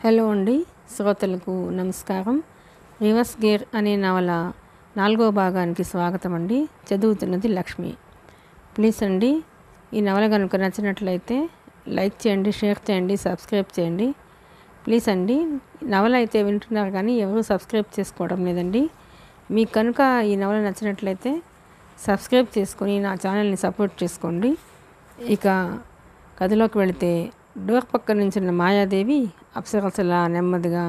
Hello అండి, శ్రోతలకు నమస్కారం. రివర్స్ గేర్ అనే నవల 4వ భాగానికి స్వాగతం అండి. చదువుతున్నది లక్ష్మి. ప్లీజ్ అండి, ఈ నవల కనుక నచ్చినట్లయితే లైక్ చేయండి, షేర్ చేయండి, సబ్స్క్రైబ్ చేయండి. ప్లీజ్ అండి, నవల అయితే వింటున్నారు కానీ ఎవరు సబ్స్క్రైబ్ చేసుకోవడం లేదండి. మీకు కనుక ఈ నవల నచ్చినట్లయితే సబ్స్క్రైబ్ చేసుకొని నా ఛానల్ని సపోర్ట్ చేసుకోండి. ఇక కథలోకి వెళితే, డోర్ పక్క నించున్న మాయాదేవి అప్సరసలా నెమ్మదిగా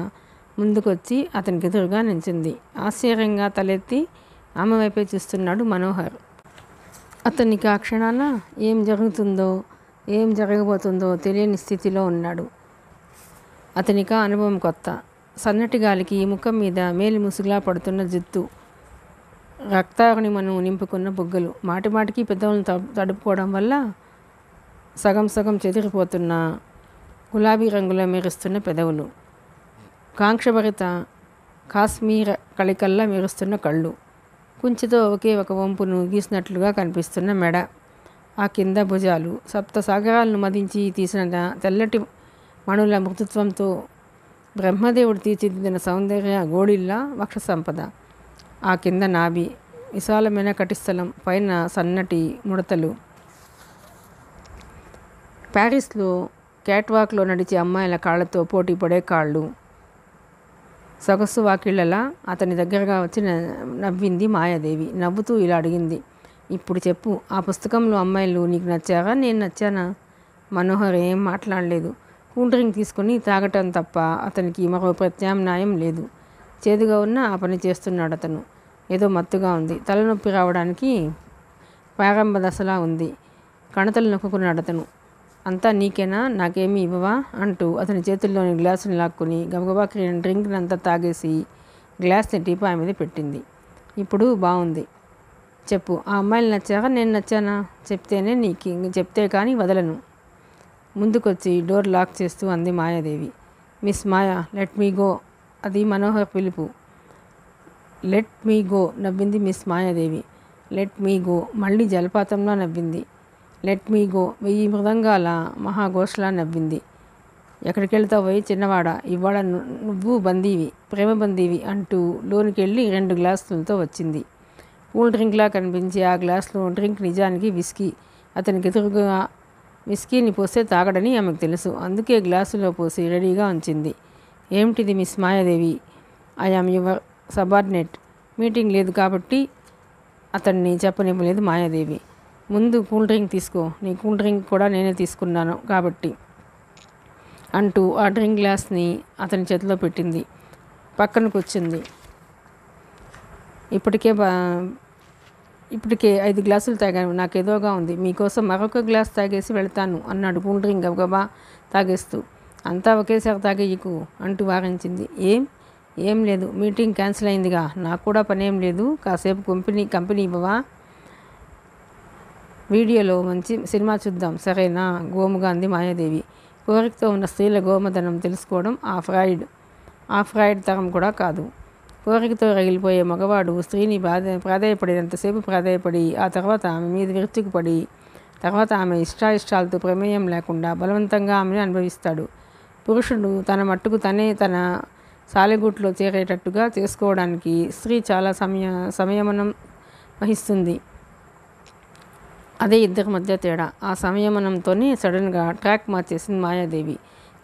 ముందుకొచ్చి అతనికి ఎదురుగా నించుంది. ఆశ్చర్యంగా తలెత్తి ఆమె వైపే చూస్తున్నాడు మనోహర్. అతనికి ఆ క్షణాన ఏం జరుగుతుందో ఏం జరగబోతుందో తెలియని స్థితిలో ఉన్నాడు. అతనికి ఆ అనుభవం కొత్త. సన్నటి గాలికి ముఖం మీద మేలి ముసుగులా పడుతున్న జుత్తు, రక్తాగ్నిమను నింపుకున్న బుగ్గలు, మాటిమాటికి పెదవులను తడుపుకోవడం వల్ల సగం సగం చెదిరిపోతున్న గులాబీ రంగులో మెరుస్తున్న పెదవులు, కాంక్షభరిత కాశ్మీర కళికల్లా మెరుస్తున్న కళ్ళు, కుంచితో ఒకే ఒక వంపును గీసినట్లుగా కనిపిస్తున్న మెడ, ఆ కింద భుజాలు, సప్త సాగరాలను మదించి తీసిన తెల్లటి మణుల మృదుత్వంతో బ్రహ్మదేవుడు తీర్చిదిద్దిన సౌందర్య గోడిల్లా వక్ష సంపద, ఆ కింద నాభి, విశాలమైన కటిస్థలం, పైన సన్నటి ముడతలు. ప్యారిస్లో క్యాట్వాక్లో నడిచే అమ్మాయిల కాళ్లతో పోటీ పడే కాళ్ళు. సొగసు వాకిళ్లలా అతని దగ్గరగా వచ్చి నవ్వింది మాయాదేవి. నవ్వుతూ ఇలా అడిగింది, ఇప్పుడు చెప్పు, ఆ పుస్తకంలో అమ్మాయిలు నీకు నచ్చారా, నేను నచ్చానా? మనోహర్ ఏం మాట్లాడలేదు. కూల్ డ్రింక్ తీసుకుని తాగటం తప్ప అతనికి మరో ప్రత్యామ్నాయం లేదు. చేదుగా ఉన్న ఆ పని చేస్తున్నాడు అతను. ఏదో మత్తుగా ఉంది. తలనొప్పి రావడానికి ప్రారంభ దశలా ఉంది. కణతలు నొక్కుకున్నాడు అతను. అంతా నీకేనా, నాకేమీ ఇవ్వవా అంటూ అతని చేతుల్లోని గ్లాసుని లాక్కుని గబగబా డ్రింక్ని అంతా తాగేసి గ్లాస్ని టీపాయ్ మీద పెట్టింది. ఇప్పుడు బాగుంది, చెప్పు, ఆ అమ్మాయిలు నచ్చాక నేను నచ్చానా? చెప్తేనే చెప్తే కానీ వదలను. ముందుకొచ్చి డోర్ లాక్ చేస్తూ అంది మాయాదేవి. మిస్ మాయా, లెట్ మీ గో. అది మనోహర్ పిలుపు. లెట్ మీ గో నవ్వింది miss Mayadevi. Let me go మళ్ళీ జలపాతంలో నవ్వింది. లెట్ మీ గో 1000 మృదంగాల మహాఘోషలా నవ్వింది. ఎక్కడికి వెళ్తావోయ్ చిన్నవాడా, ఇవాళ నువ్వు బందీవి, ప్రేమ బందీవి అంటూ లోనికి వెళ్ళి 2 గ్లాసులతో వచ్చింది. కూల్ డ్రింక్లా కనిపించే ఆ గ్లాసులో డ్రింక్ నిజానికి విస్కీ. అతనికి ఎదురుగా విస్కీని పోస్తే తాగడని ఆమెకు తెలుసు. అందుకే గ్లాసులో పోసి రెడీగా ఉంచింది. ఏమిటిది miss Mayadevi? I am your subordinate. Meeting లేదు కాబట్టి అతన్ని చెప్పనివ్వలేదు మాయాదేవి. ముందు కూల్ డ్రింక్ తీసుకో, నీ కూల్ డ్రింక్ కూడా నేనే తీసుకున్నాను కాబట్టి అంటూ ఆ డ్రింక్ గ్లాస్ని అతని చేతిలో పెట్టింది. పక్కన కూర్చుంది. ఇప్పటికే 5 గ్లాసులు తాగాను, నాకేదోగా ఉంది. మీకోసం మరొక గ్లాస్ తాగేసి వెళ్తాను అన్నాడు కూల్ డ్రింక్ గబగబా తాగేస్తూ. అంతా ఒకేసారి తాగేయకు అంటూ వారించింది. ఏం లేదు, మీటింగ్ క్యాన్సిల్ అయిందిగా, నాకు కూడా పనేం లేదు, కాసేపు కంపెనీ ఇవ్వవా? వీడియోలో మంచి సినిమా చూద్దాం, సరేనా? గోముగా అంది మాయాదేవి. కోరికతో ఉన్న స్త్రీల గోమధనం తెలుసుకోవడం ఆ ఫ్రాయిడ్ తరం కూడా కాదు. కోరికతో రగిలిపోయే మగవాడు స్త్రీని ప్రాధేయపడినంతసేపు ప్రాధేయపడి ఆ తర్వాత ఆమె మీద విరుచుకుపడి తర్వాత ఆమె ఇష్టాలతో ప్రమేయం లేకుండా బలవంతంగా ఆమెను అనుభవిస్తాడు. పురుషుడు తన మట్టుకు తన సాలెగూట్లో చేరేటట్టుగా చేసుకోవడానికి స్త్రీ చాలా సంయమనం వహిస్తుంది. అదే ఇద్దరి మధ్య తేడా. ఆ సంయమనంతోనే సడన్గా ట్రాక్ మార్చేసింది మాయాదేవి.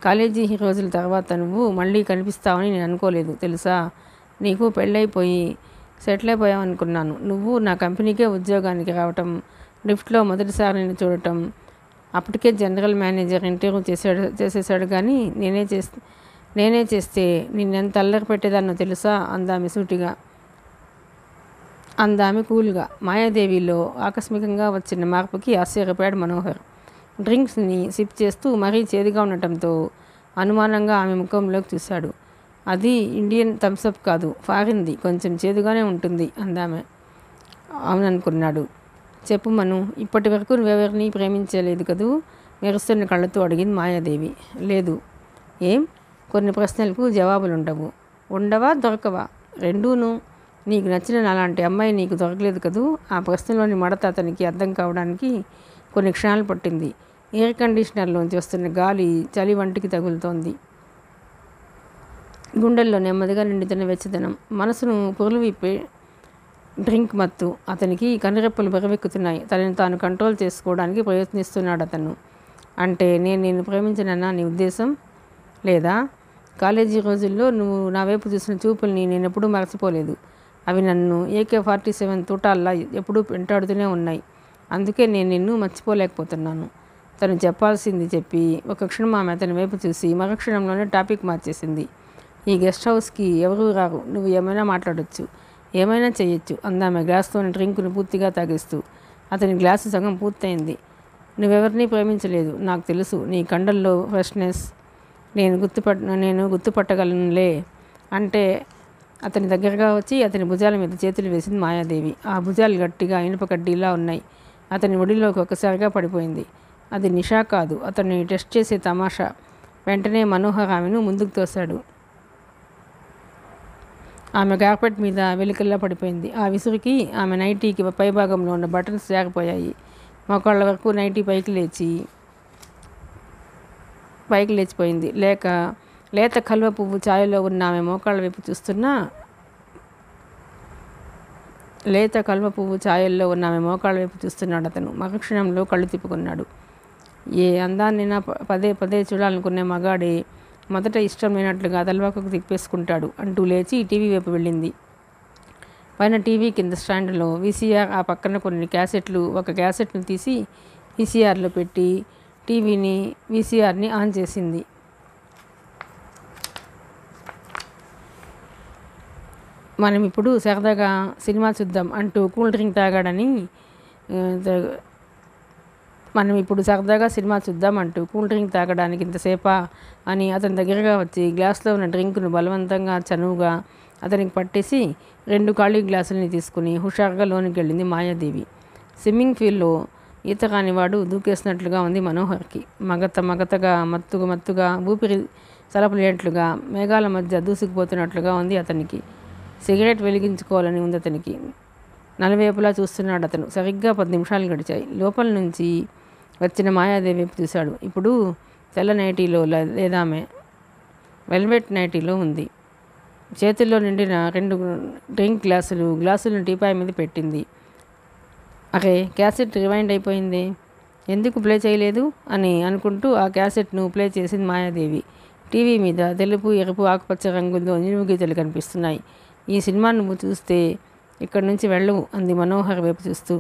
కాలేజీ రోజుల తర్వాత నువ్వు మళ్ళీ కనిపిస్తావని నేను అనుకోలేదు తెలుసా. నీకు పెళ్ళైపోయి సెటిల్ అయిపోయావనుకున్నాను. నువ్వు నా కంపెనీకే ఉద్యోగానికి రావటం, లిఫ్ట్లో మొదటిసారి నేను చూడటం, అప్పటికే జనరల్ మేనేజర్ ఇంటర్వ్యూ చేసేసాడు కానీ నేనే చేస్తే నిన్నెంత అల్లరి పెట్టేదాన్నో తెలుసా అందామె సూటిగా. అందామె కూల్గా. మాయాదేవిలో ఆకస్మికంగా వచ్చిన మార్పుకి ఆశ్చర్యపోయాడు మనోహర్. డ్రింక్స్ని సిప్ చేస్తూ మరీ చేదుగా ఉండటంతో అనుమానంగా ఆమె ముఖంలోకి చూశాడు. అది ఇండియన్ థమ్సప్ కాదు, ఫారిన్ది, కొంచెం చేదుగానే ఉంటుంది అందామె. అవుననుకున్నాడు. చెప్పు మను, ఇప్పటి వరకు నువ్వెవరిని ప్రేమించలేదు కదూ? మెరుస్తున్న కళ్ళతో అడిగింది మాయాదేవి. లేదు. ఏం? కొన్ని ప్రశ్నలకు జవాబులుండవు. ఉండవా, దొరకవా? రెండూను. నీకు నచ్చిన అలాంటి అమ్మాయి నీకు దొరకలేదు కదూ? ఆ ప్రశ్నలోని మడత అతనికి అర్థం కావడానికి కొన్ని క్షణాలు పట్టింది. ఎయిర్ కండిషనర్లోంచి వస్తున్న గాలి చలి వంటికి తగులుతోంది. గుండెల్లో నెమ్మదిగా నిండుతున్న వెచ్చదనం, మనసును పొరులు విప్పే డ్రింక్ మత్తు. అతనికి కనురెప్పలు బెరవెక్కుతున్నాయి. తనని తాను కంట్రోల్ చేసుకోవడానికి ప్రయత్నిస్తున్నాడు అతను. అంటే నేను నిన్ను ప్రేమించనన్నా నీ ఉద్దేశం? లేదా? కాలేజీ రోజుల్లో నువ్వు నా వైపు చూసిన చూపుల్ని నేను ఎప్పుడూ మర్చిపోలేదు. అవి నన్ను AK-47 తూటాల్లా ఎప్పుడూ వెంటాడుతూనే ఉన్నాయి. అందుకే నేను నిన్ను మర్చిపోలేకపోతున్నాను. తను చెప్పాల్సింది చెప్పి ఒక క్షణం ఆమె అతని వైపు చూసి మరో క్షణంలోనే టాపిక్ మార్చేసింది. ఈ గెస్ట్ హౌస్కి ఎవరూ రారు. నువ్వు ఏమైనా మాట్లాడొచ్చు, ఏమైనా చేయొచ్చు అందామె గ్లాస్తోని డ్రింకును పూర్తిగా తాగేస్తూ. అతని గ్లాసు సగం పూర్తయింది. నువ్వెవరినీ ప్రేమించలేదు, నాకు తెలుసు. నీ కండల్లో ఫ్రెష్నెస్ నేను గుర్తుపట్టగలనులే అంటే అతని దగ్గరగా వచ్చి అతని భుజాల మీద చేతులు వేసింది మాయాదేవి. ఆ భుజాలు గట్టిగా ఇనుప కడ్డీలా ఉన్నాయి. అతని ఒడిలోకి ఒక్కసారిగా పడిపోయింది. అది నిషా కాదు, అతన్ని టెస్ట్ చేసే తమాషా. వెంటనే మనోహర్ ఆమెను ముందుకు తోశాడు. ఆమె కార్పెట్ మీద వెలికల్లా పడిపోయింది. ఆ విసురుకి ఆమె నైటీకి పైభాగంలో ఉన్న బటన్స్ జారిపోయాయి. మోకాళ్ళ వరకు నైటీ పైకి లేచిపోయింది. లేత కల్వ పువ్వు ఛాయలో ఉన్న ఆమె మోకాళ్ళ వైపు చూస్తున్నా చూస్తున్నాడు అతను. మరుక్షణంలో కళ్ళు తిప్పుకున్నాడు. ఏ అందాన్నైనా పదే పదే చూడాలనుకునే మగాడే మొదట ఇష్టం లేనట్లుగా తలవాకకు తిప్పేసుకుంటాడు అంటూ లేచి టీవీ వైపు వెళ్ళింది. పైన టీవీ కింద స్టాండ్లో VCR, ఆ పక్కన కొన్ని క్యాసెట్లు. ఒక క్యాసెట్ను తీసి VCRలో పెట్టి VCRని ఆన్ చేసింది. మనం ఇప్పుడు సరదాగా సినిమా చూద్దాం అంటూ కూల్ డ్రింక్ తాగడానికి ఇంతసేపా అని అతని దగ్గరగా వచ్చి గ్లాస్లో ఉన్న డ్రింకును బలవంతంగా చనువుగా అతనికి పట్టేసి 2 ఖాళీ గ్లాసులని తీసుకుని హుషారుగా లోనికి వెళ్ళింది మాయాదేవి. స్విమ్మింగ్ పూల్లో ఈత కానివాడు దూకేసినట్లుగా ఉంది మనోహర్కి. మగతగా మత్తుగా ఊపిరి సలపలేనట్లుగా మేఘాల మధ్య దూసుకుపోతున్నట్లుగా ఉంది అతనికి. సిగరెట్ వెలిగించుకోవాలని ఉంది అతనికి. నలువైపులా చూస్తున్నాడు అతను. సరిగ్గా 10 నిమిషాలు గడిచాయి. లోపల నుంచి వచ్చిన మాయాదేవి వైపు చూశాడు. ఇప్పుడు తెల్ల నైటీలో లేదామె వెల్వెట్ నైటీలో ఉంది. చేతుల్లో నిండిన 2 డ్రింక్ గ్లాసులను టీపాయ్ మీద పెట్టింది. అరే, క్యాసెట్ రివైండ్ అయిపోయింది, ఎందుకు ప్లే చేయలేదు అని అనుకుంటూ ఆ క్యాసెట్ను ప్లే చేసింది మాయాదేవి. టీవీ మీద తెలుపు, ఎరుపు, ఆకుపచ్చ రంగులతో నిలువు గీతలు కనిపిస్తున్నాయి. ఈ సినిమా నువ్వు చూస్తే ఇక్కడి నుంచి వెళ్ళవు అంది మనోహర్ వైపు చూస్తూ.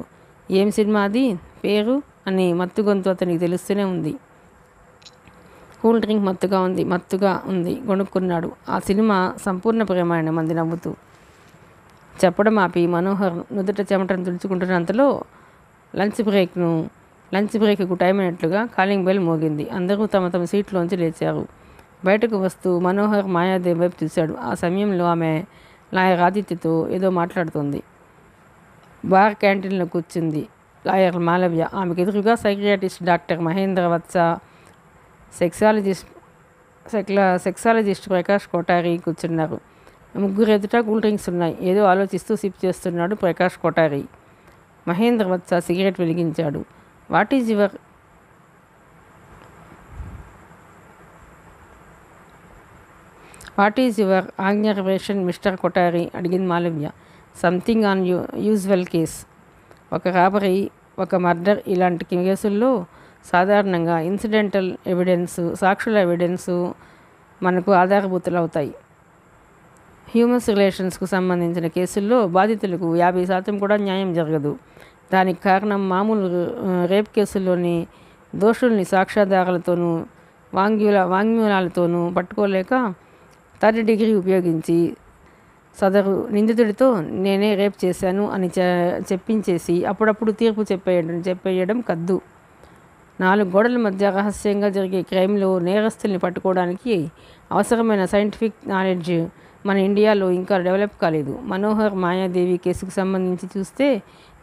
ఏం సినిమా అది? పేరు అని మత్తు గొంతు అతనికి తెలుస్తూనే ఉంది. కూల్ డ్రింక్ మత్తుగా ఉంది కొనుక్కున్నాడు. ఆ సినిమా సంపూర్ణ ప్రేమాయణం అంది నవ్వుతూ. చెప్పడం ఆపి మనోహర్ నుదుట చెమటను తుడుచుకుంటున్నంతలో లంచ్ బ్రేక్కు టైం అయినట్లుగా కాలింగ్ బెల్ మోగింది. అందరూ తమ సీట్లోంచి లేచారు. బయటకు వస్తూ మనోహర్ మాయాదేవి వైపు చూశాడు. ఆ సమయంలో ఆమె లాయర్ ఆదిత్యతో ఏదో మాట్లాడుతోంది. బార్ క్యాంటీన్లో కూర్చుంది లాయర్ మాలవ్య. ఆమెకు ఎదురుగా సైకియాట్రిస్ట్ డాక్టర్ మహేంద్ర వత్స, సెక్సాలజిస్ట్ ప్రకాష్ కోఠారి కూర్చున్నారు. ముగ్గురు ఎదుట కూల్ డ్రింక్స్ ఉన్నాయి. ఏదో ఆలోచిస్తూ సిప్ చేస్తున్నాడు ప్రకాష్ కోఠారి. మహేంద్ర వత్స సిగరెట్ వెలిగించాడు. What is your occupation mister Kothari అడిగింది Malavya. Something unusual case. ఒక రాబరీ, ఒక మర్డర్ ఇలాంటి కేసుల్లో సాధారణంగా ఇన్సిడెంటల్ ఎవిడెన్సు, సాక్షుల ఎవిడెన్సు మనకు ఆధారభూతులు అవుతాయి. హ్యూమన్ రిలేషన్స్కు సంబంధించిన కేసుల్లో బాధితులకు 50% కూడా న్యాయం జరగదు. దానికి కారణం మామూలు రేప్ కేసుల్లోని దోషుల్ని సాక్ష్యాధారాలతోనూ వాంగ్మూలాలతోనూ పట్టుకోలేక 3rd డిగ్రీ ఉపయోగించి సదరు నిందితుడితో నేనే రేప్ చేశాను అని చెప్పించేసి అప్పుడప్పుడు తీర్పు చెప్పేయడం కద్దు. 4 గోడల మధ్య రహస్యంగా జరిగే క్రైమ్లో నేరస్తుల్ని పట్టుకోవడానికి అవసరమైన సైంటిఫిక్ నాలెడ్జ్ మన ఇండియాలో ఇంకా డెవలప్ కాలేదు. మనోహర్ మాయాదేవి కేసుకు సంబంధించి చూస్తే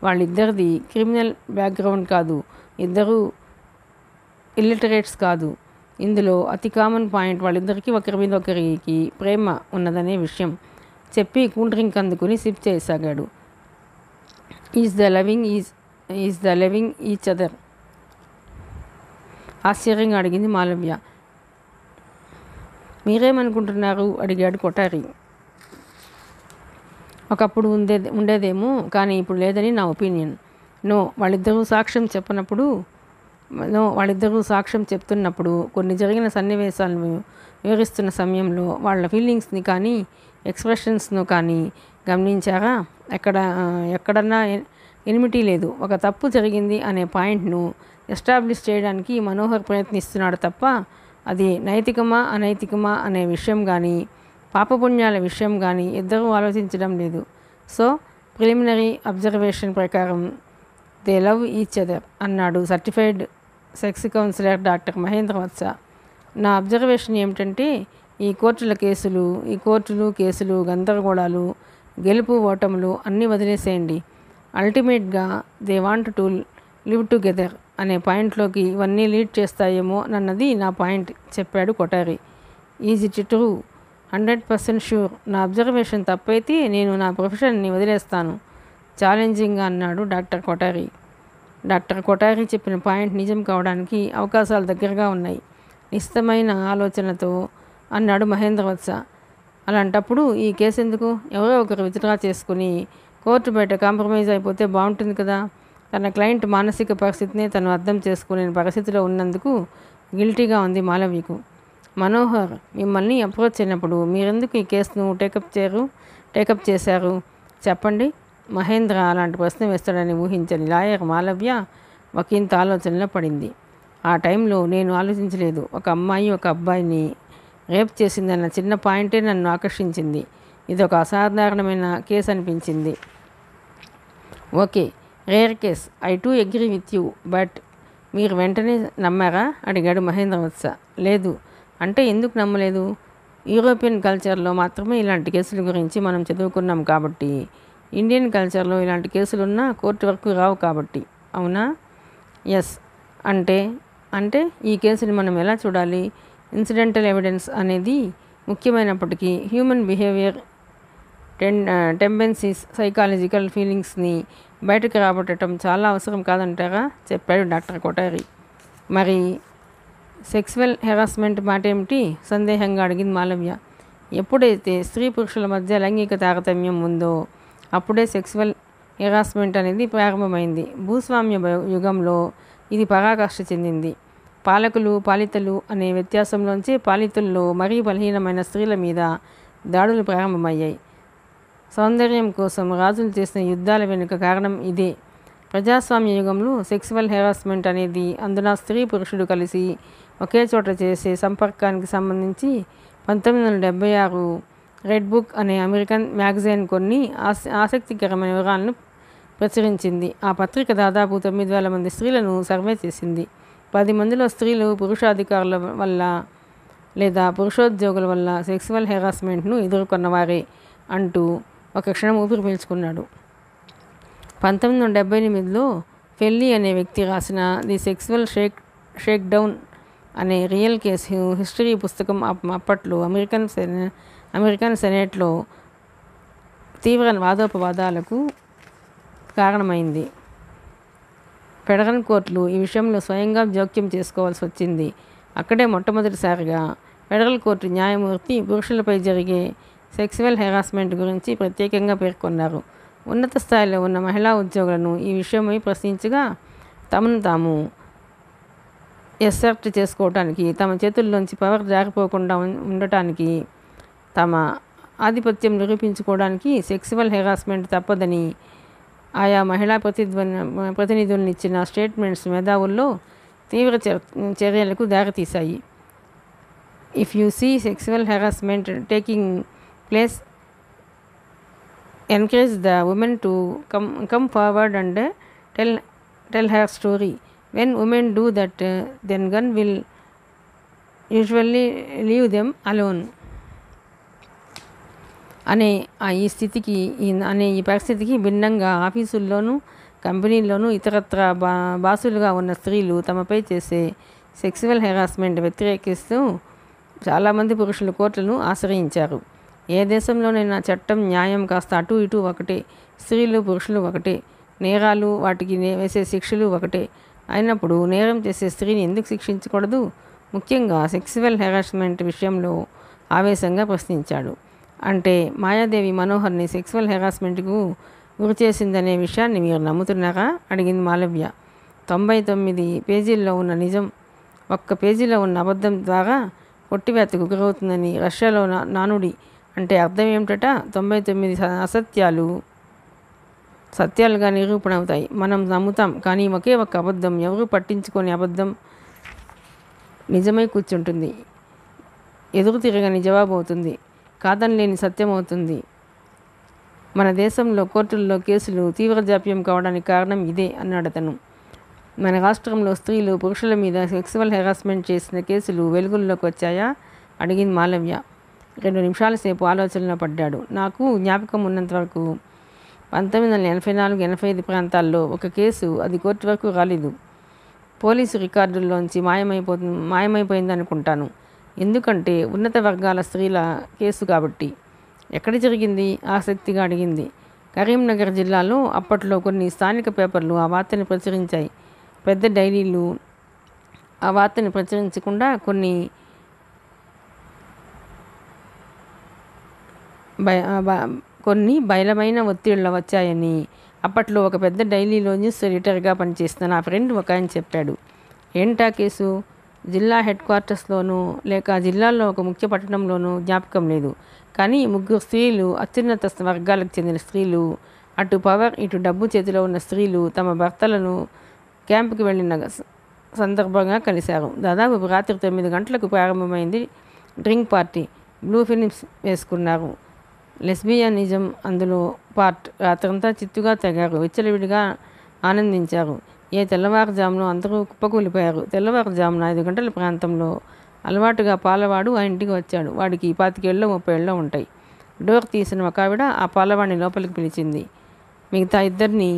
వాళ్ళిద్దరిది క్రిమినల్ బ్యాక్గ్రౌండ్ కాదు, ఇద్దరు ఇల్లిటరేట్స్ కాదు. ఇందులో అతి కామన్ పాయింట్ వాళ్ళిద్దరికీ ఒకరి మీద ఒకరికి ప్రేమ ఉన్నదనే విషయం చెప్పి కూల్ డ్రింక్ అందుకుని సిప్ చేయసాగాడు. Is the loving each other ఆశ్చర్యంగా అడిగింది మాలవ్య. మీరేమనుకుంటున్నారు అడిగాడు కొఠారి. ఒకప్పుడు ఉండేదేమో కానీ ఇప్పుడు లేదని నా ఒపీనియన్. వాళ్ళిద్దరూ సాక్ష్యం చెప్తున్నప్పుడు కొన్ని జరిగిన సన్నివేశాలను వివరిస్తున్న సమయంలో వాళ్ళ ఫీలింగ్స్ని కానీ ఎక్స్ప్రెషన్స్ను కానీ గమనించారా? ఎక్కడన్నా ఎనిమిటీ లేదు. ఒక తప్పు జరిగింది అనే పాయింట్ను ఎస్టాబ్లిష్ చేయడానికి మనోహర్ ప్రయత్నిస్తున్నాడు తప్ప అది నైతికమా అనైతికమా అనే విషయం కానీ పాపపుణ్యాల విషయం కానీ ఇద్దరూ ఆలోచించడం లేదు. సో ప్రిలిమినరీ అబ్జర్వేషన్ ప్రకారం దే లవ్ ఈచ్ అదర్ అన్నాడు certified sex counsellor doctor Mahendra Vatsa. నా అబ్జర్వేషన్ ఏమిటంటే ఈ కోర్టులు కేసులు గందరగోళాలు గెలుపు ఓటములు అన్నీ వదిలేసేయండి. అల్టిమేట్గా they want to live together అనే పాయింట్లోకి ఇవన్నీ లీడ్ చేస్తాయేమో అన్నది నా పాయింట్ చెప్పాడు Kothari. Is it true? 100% sure. నా అబ్జర్వేషన్ తప్పైతే నేను నా ప్రొఫెషన్ని వదిలేస్తాను ఛాలెంజింగ్గా అన్నాడు డాక్టర్ కొఠారి. డాక్టర్ కొఠారి చెప్పిన పాయింట్ నిజం కావడానికి అవకాశాలు దగ్గరగా ఉన్నాయి నిశ్చితమైన ఆలోచనతో అన్నాడు మహేంద్ర వత్స. అలాంటప్పుడు ఈ కేసు ఎందుకు? ఎవరో ఒకరు విత్డ్రా చేసుకుని కోర్టు బయట కాంప్రమైజ్ అయిపోతే బాగుంటుంది కదా. తన క్లయింట్ మానసిక పరిస్థితిని తను అర్థం చేసుకునే పరిస్థితిలో ఉన్నందుకు గిల్టీగా ఉంది మాలవ్యకు. మనోహర్ మిమ్మల్ని అప్రోచ్ అయినప్పుడు మీరెందుకు ఈ కేసును టేకప్ చేశారు చెప్పండి? మహేంద్ర అలాంటి ప్రశ్న వేస్తాడని ఊహించని లాయర్ మాలవ్య ఒకంత ఆలోచనలో పడింది. ఆ టైంలో నేను ఆలోచించలేదు. ఒక అమ్మాయి ఒక అబ్బాయిని రేప్ చేసిందన్న చిన్న పాయింటే నన్ను ఆకర్షించింది. ఇది ఒక అసాధారణమైన కేసు అనిపించింది. Okay, rare case. I to agree with you. But మీరు వెంటనే నమ్మారా అడిగాడు మహేంద్ర వత్స. లేదు. అంటే ఎందుకు నమ్మలేదు? యూరోపియన్ కల్చర్లో మాత్రమే ఇలాంటి కేసుల గురించి మనం చదువుకున్నాం కాబట్టి. ఇండియన్ కల్చర్లో ఇలాంటి కేసులున్నా కోర్టు వరకు రావు కాబట్టి. అవునా? ఎస్. అంటే ఈ కేసుని మనం ఎలా చూడాలి? ఇన్సిడెంటల్ ఎవిడెన్స్ అనేది ముఖ్యమైనప్పటికీ హ్యూమన్ బిహేవియర్ టెండెన్సీస్ సైకాలజికల్ ఫీలింగ్స్ని బయటకు రాబట్టడం చాలా అవసరం కాదంటారా చెప్పాడు డాక్టర్ కొఠారి. మరి సెక్సువల్ హెరాస్మెంట్ మాట ఏమిటి సందేహంగా అడిగింది మాలవ్య. ఎప్పుడైతే స్త్రీ పురుషుల మధ్య లైంగిక తారతమ్యం ఉందో అప్పుడే సెక్సువల్ హెరాస్మెంట్ అనేది ప్రారంభమైంది. భూస్వామ్య యుగంలో ఇది పరాకాష్ఠ చెందింది. పాలితలు అనే వ్యత్యాసంలోంచి పాలితుల్లో మరీ బలహీనమైన స్త్రీల మీద దాడులు ప్రారంభమయ్యాయి. సౌందర్యం కోసం రాజులు చేసిన యుద్ధాల వెనుక కారణం ఇదే. ప్రజాస్వామ్య యుగంలో సెక్సువల్ హెరాస్మెంట్ అనేది అందున స్త్రీ పురుషుడు కలిసి ఒకే చోట చేసే సంపర్కానికి సంబంధించి 1976 రెడ్ బుక్ అనే అమెరికన్ మ్యాగజైన్ కొన్ని ఆసక్తికరమైన వివరాలను ప్రచురించింది. ఆ పత్రిక దాదాపు 9,000 మంది స్త్రీలను సర్వే చేసింది. 10 మందిలో స్త్రీలు పురుషాధికారుల వల్ల లేదా పురుషోద్యోగుల వల్ల సెక్సువల్ హెరాస్మెంట్ను ఎదుర్కొన్నవారే అంటూ ఒక క్షణం ఊపిరి పీల్చుకున్నాడు. 1978లో ఫెల్లీ అనే వ్యక్తి రాసిన ది సెక్సువల్ షేక్ డౌన్ అనే రియల్ కేసు హిస్టరీ పుస్తకం అప్పట్లో అమెరికన్ సెనేట్లో తీవ్ర వాదోపవాదాలకు కారణమైంది. ఫెడరల్ కోర్టులు ఈ విషయంలో స్వయంగా జోక్యం చేసుకోవాల్సి వచ్చింది. అక్కడే మొట్టమొదటిసారిగా ఫెడరల్ కోర్టు న్యాయమూర్తి పురుషులపై జరిగే సెక్సువల్ హెరాస్మెంట్ గురించి ప్రత్యేకంగా పేర్కొన్నారు. ఉన్నత స్థాయిలో ఉన్న మహిళా ఉద్యోగులను ఈ విషయమై ప్రశ్నించగా తమను తాము ఎసెప్ట్ చేసుకోవటానికి, తమ చేతుల్లోంచి పవర్ జారిపోకుండా ఉండటానికి, తమ ఆధిపత్యం నిరూపించుకోవడానికి సెక్సువల్ హెరాస్మెంట్ తప్పదని ఆయా మహిళా ప్రతినిధులనిచ్చిన స్టేట్మెంట్స్ మేధావుల్లో తీవ్ర చర్యలకు దారితీశాయి. If you see sexual harassment taking place, encourage the women to come forward and tell her story. When women do that, then gun will usually leave them alone. అనే ఈ పరిస్థితికి భిన్నంగా ఆఫీసుల్లోనూ కంపెనీల్లోనూ ఇతరత్ర బాసులుగా ఉన్న స్త్రీలు తమపై చేసే సెక్సువల్ హెరాస్మెంట్ వ్యతిరేకిస్తూ చాలామంది పురుషులు కోర్టులను ఆశ్రయించారు. ఏ దేశంలోనైనా చట్టం న్యాయం కాస్త అటు ఇటు ఒకటే. స్త్రీలు పురుషులు ఒకటే. నేరాలు వాటికి వేసే శిక్షలు ఒకటే. అయినప్పుడు నేరం చేసే స్త్రీని ఎందుకు శిక్షించకూడదు? ముఖ్యంగా సెక్సువల్ హెరాస్మెంట్ విషయంలో ఆవేశంగా ప్రశ్నించాడు. అంటే మాయాదేవి మనోహర్ని సెక్సువల్ హెరాస్మెంట్కు గురి చేసిందనే విషయాన్ని మీరు నమ్ముతున్నారా? అడిగింది మాలవ్య. 99 పేజీల్లో ఉన్న నిజం ఒక్క పేజీలో ఉన్న అబద్ధం ద్వారా కొట్టివేతకు గురవుతుందని రష్యాలో నానుడి. అంటే అర్థం ఏమిటట? 99 అసత్యాలు సత్యాలుగా నిరూపణ అవుతాయి. మనం నమ్ముతాం, కానీ ఒకే ఒక్క అబద్ధం, ఎవరూ పట్టించుకొని అబద్ధం నిజమై కూర్చుంటుంది. ఎదురు తిరగని జవాబు అవుతుంది. కాదనలేని సత్యం అవుతుంది. మన దేశంలో కోర్టుల్లో కేసులు తీవ్ర జాప్యం కావడానికి కారణం ఇదే అన్నాడు అతను. మన రాష్ట్రంలో స్త్రీలు పురుషుల మీద సెక్సువల్ హెరాస్మెంట్ చేసిన కేసులు వెలుగుల్లోకి వచ్చాయా? అడిగింది మాలవ్య. 2 నిమిషాల సేపు ఆలోచనలో పడ్డాడు. నాకు జ్ఞాపకం ఉన్నంతవరకు 1984-85 ప్రాంతాల్లో ఒక కేసు, అది కోర్టు వరకు రాలేదు. పోలీసు రికార్డుల్లోంచి మాయమైపోయిందనుకుంటాను. ఎందుకంటే ఉన్నత వర్గాల స్త్రీల కేసు కాబట్టి. ఎక్కడ జరిగింది? ఆసక్తిగా అడిగింది. కరీంనగర్ జిల్లాలో అప్పట్లో కొన్ని స్థానిక పేపర్లు ఆ వార్తని ప్రచురించాయి. పెద్ద డైరీలు ఆ వార్తని ప్రచురించకుండా కొన్ని బయలమైన ఒత్తిళ్లు వచ్చాయని అప్పట్లో ఒక పెద్ద డైలీలో న్యూస్ ఎడిటర్గా పనిచేస్తున్న నా ఫ్రెండ్ ఒక ఆయన చెప్పాడు. ఏంటా కేసు? జిల్లా హెడ్ క్వార్టర్స్లోనూ లేక జిల్లాలో ఒక ముఖ్య పట్టణంలోనూ జ్ఞాపకం లేదు. కానీ 3 స్త్రీలు, అత్యున్నత వర్గాలకు చెందిన స్త్రీలు, అటు పవర్ ఇటు డబ్బు చేతిలో ఉన్న స్త్రీలు తమ భర్తలను క్యాంపుకి వెళ్ళిన సందర్భంగా కలిశారు. దాదాపు రాత్రి 9 గంటలకు ప్రారంభమైంది డ్రింక్ పార్టీ. బ్లూ ఫిలిమ్స్ వేసుకున్నారు. లెస్బియనిజం అందులో పార్ట్. రాత్రంతా చిత్తుగా తెగారు. విచ్చలవిడిగా ఆనందించారు. తెల్లవారుజామున అందరూ కుప్పకూలిపోయారు. తెల్లవారుజామున 5 గంటల ప్రాంతంలో అలవాటుగా పాలవాడు ఆ ఇంటికి వచ్చాడు. వాడికి 25 ఏళ్ళో 30 ఏళ్ళో ఉంటాయి. డోర్ తీసిన ఒక ఆవిడ ఆ పాలవాడిని లోపలికి పిలిచింది. మిగతా ఇద్దరిని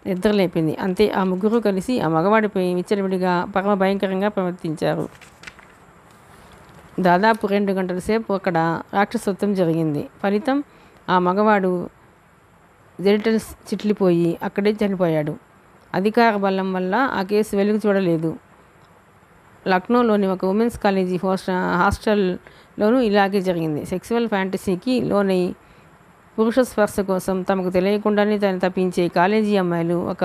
నిద్రలేపింది. అంతే. ఆ ముగ్గురు కలిసి ఆ మగవాడిపై విచ్చలవిడిగా పరమ భయంకరంగా ప్రవర్తించారు. దాదాపు 2 గంటల సేపు అక్కడ రాక్షసత్వం జరిగింది. ఫలితం ఆ మగవాడు జెనిటల్స్ చిట్లిపోయి అక్కడే చనిపోయాడు. అధికార బలం వల్ల ఆ కేసు వెలుగు చూడలేదు. లక్నోలోని ఒక ఉమెన్స్ కాలేజీ హాస్టల్లోనూ ఇలాగే జరిగింది. సెక్సువల్ ఫ్యాంటసీకి లోనై పురుష స్పర్శ కోసం తమకు తెలియకుండానే తప్పించే కాలేజీ అమ్మాయిలు ఒక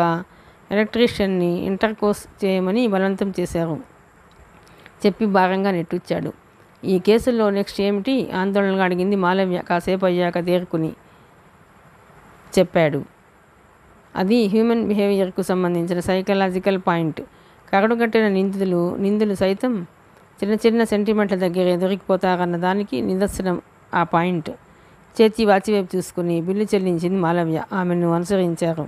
ఎలక్ట్రీషియన్ని ఇంటర్కోర్స్ చేయమని బలవంతం చేశారు. చెప్పి భారంగా నెట్టుచ్చాడు. ఈ కేసులో నెక్స్ట్ ఏమిటి? ఆందోళనగా అడిగింది మాలవ్య. కాసేపు అయ్యాక తేరుకుని చెప్పాడు. అది హ్యూమన్ బిహేవియర్కు సంబంధించిన సైకలాజికల్ పాయింట్. కరడుగట్టిన నిందులు సైతం చిన్న చిన్న సెంటిమెంట్ల దగ్గరే దొరికిపోతారన్న దానికి నిదర్శనం ఆ పాయింట్. చేతి వాచివైపు చూసుకుని బిల్లు చెల్లించింది మాలవ్య. ఆమెను అనుసరించారు.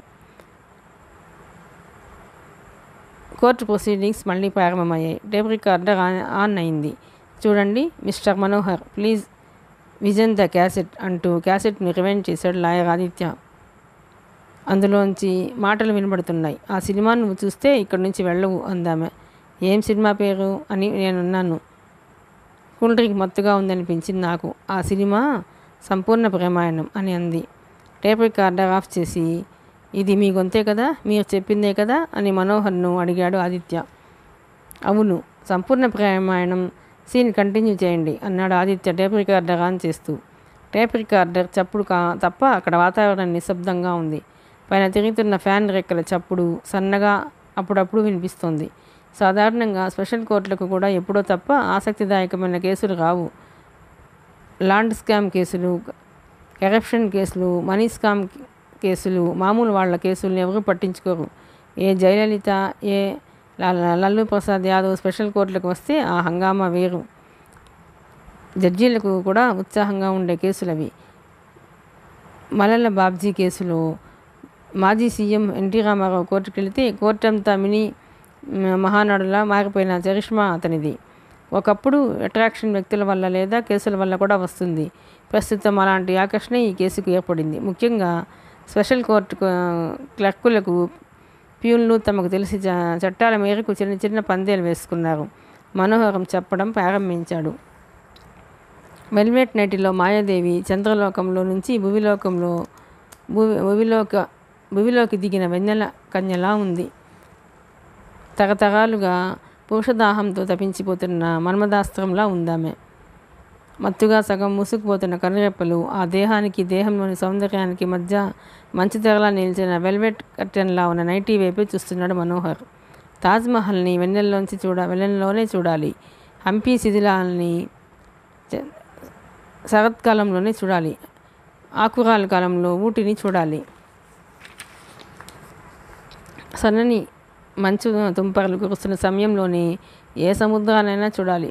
కోర్టు ప్రొసీడింగ్స్ మళ్ళీ ప్రారంభమయ్యాయి. టేప్ రికార్డర్ ఆన్ అయింది. చూడండి mister Manohar, please vision the cassette అంటూ క్యాసెట్ని రివైండ్ చేశాడు లాయర్ ఆదిత్య. అందులోంచి మాటలు వినబడుతున్నాయి. ఆ సినిమా నువ్వు చూస్తే ఇక్కడి నుంచి వెళ్ళవు అందామె. ఏం సినిమా పేరు అని నేనున్నాను. కూల్ డ్రింక్ మత్తుగా ఉందనిపించింది నాకు. ఆ సినిమా సంపూర్ణ ప్రేమాయణం అని అంది. టేప్ రికార్డర్ ఆఫ్ చేసి, ఇది మీ గొంతే కదా, మీరు చెప్పిందే కదా అని మనోహర్ను అడిగాడు ఆదిత్య. అవును, సంపూర్ణ ప్రేమాయణం సీన్ కంటిన్యూ చేయండి అన్నాడు ఆదిత్య టేప్ రికార్డర్ ఆన్ చేస్తూ. టేప్ రికార్డర్ చప్పుడు తప్ప అక్కడ వాతావరణం నిశ్శబ్దంగా ఉంది. పైన తిరుగుతున్న ఫ్యాన్ రెక్కల చప్పుడు సన్నగా అప్పుడప్పుడు వినిపిస్తోంది. సాధారణంగా స్పెషల్ కోర్టులకు కూడా ఎప్పుడో తప్ప ఆసక్తిదాయకమైన కేసులు రావు. ల్యాండ్ స్కామ్ కేసులు, కరప్షన్ కేసులు, మనీ స్కామ్ కేసులు, మామూలు వాళ్ళ కేసులను ఎవరూ పట్టించుకోరు. ఏ జయలలిత, ఏ లల్లు ప్రసాద్ యాదవ్ స్పెషల్ కోర్టులకు వస్తే ఆ హంగామా వేరు. జడ్జీలకు కూడా ఉత్సాహంగా ఉండే కేసులవి. మలల బాబ్జీ కేసులో మాజీ సీఎం ఎన్టీ రామారావు కోర్టుకు వెళితే కోర్టంతా మినీ మహానాడులా మారిపోయిన చరిష్మా అతనిది. ఒకప్పుడు అట్రాక్షన్ వ్యక్తుల వల్ల లేదా కేసుల వల్ల కూడా వస్తుంది. ప్రస్తుతం అలాంటి ఆకర్షణ ఈ కేసుకు ఏర్పడింది. ముఖ్యంగా స్పెషల్ కోర్టు క్లర్కులకు, ప్యూన్లు తమకు తెలిసి చట్టాల మేరకు చిన్న చిన్న పందేలు వేసుకున్నారు. మనోహరం చెప్పడం ప్రారంభించాడు. వెల్వెట్ నైటిలో మాయాదేవి చంద్రలోకంలో నుంచి భువిలోకి దిగిన వెన్నెల కన్యలా ఉంది. తరతరాలుగా పురుషదాహంతో తపించిపోతున్న మన్మదాస్త్రంలా ఉందామె. మత్తుగా సగం మూసుకుపోతున్న కనురెప్పలు, ఆ దేహానికి దేహంలోని సౌందర్యానికి మధ్య మంచి తెరలా నిలిచిన వెల్వెట్ కర్టెన్లా ఉన్న నైటీ వైపే చూస్తున్నాడు మనోహర్. తాజ్మహల్ని వెన్నెల్లోనే చూడాలి. హంపీ శిథిలాల్ని శరత్కాలంలోనే చూడాలి. ఆకురాల కాలంలో ఊటిని చూడాలి. సన్నని మంచు తుంపర్లు కురుస్తున్న సమయంలోనే ఏ సముద్రానైనా చూడాలి.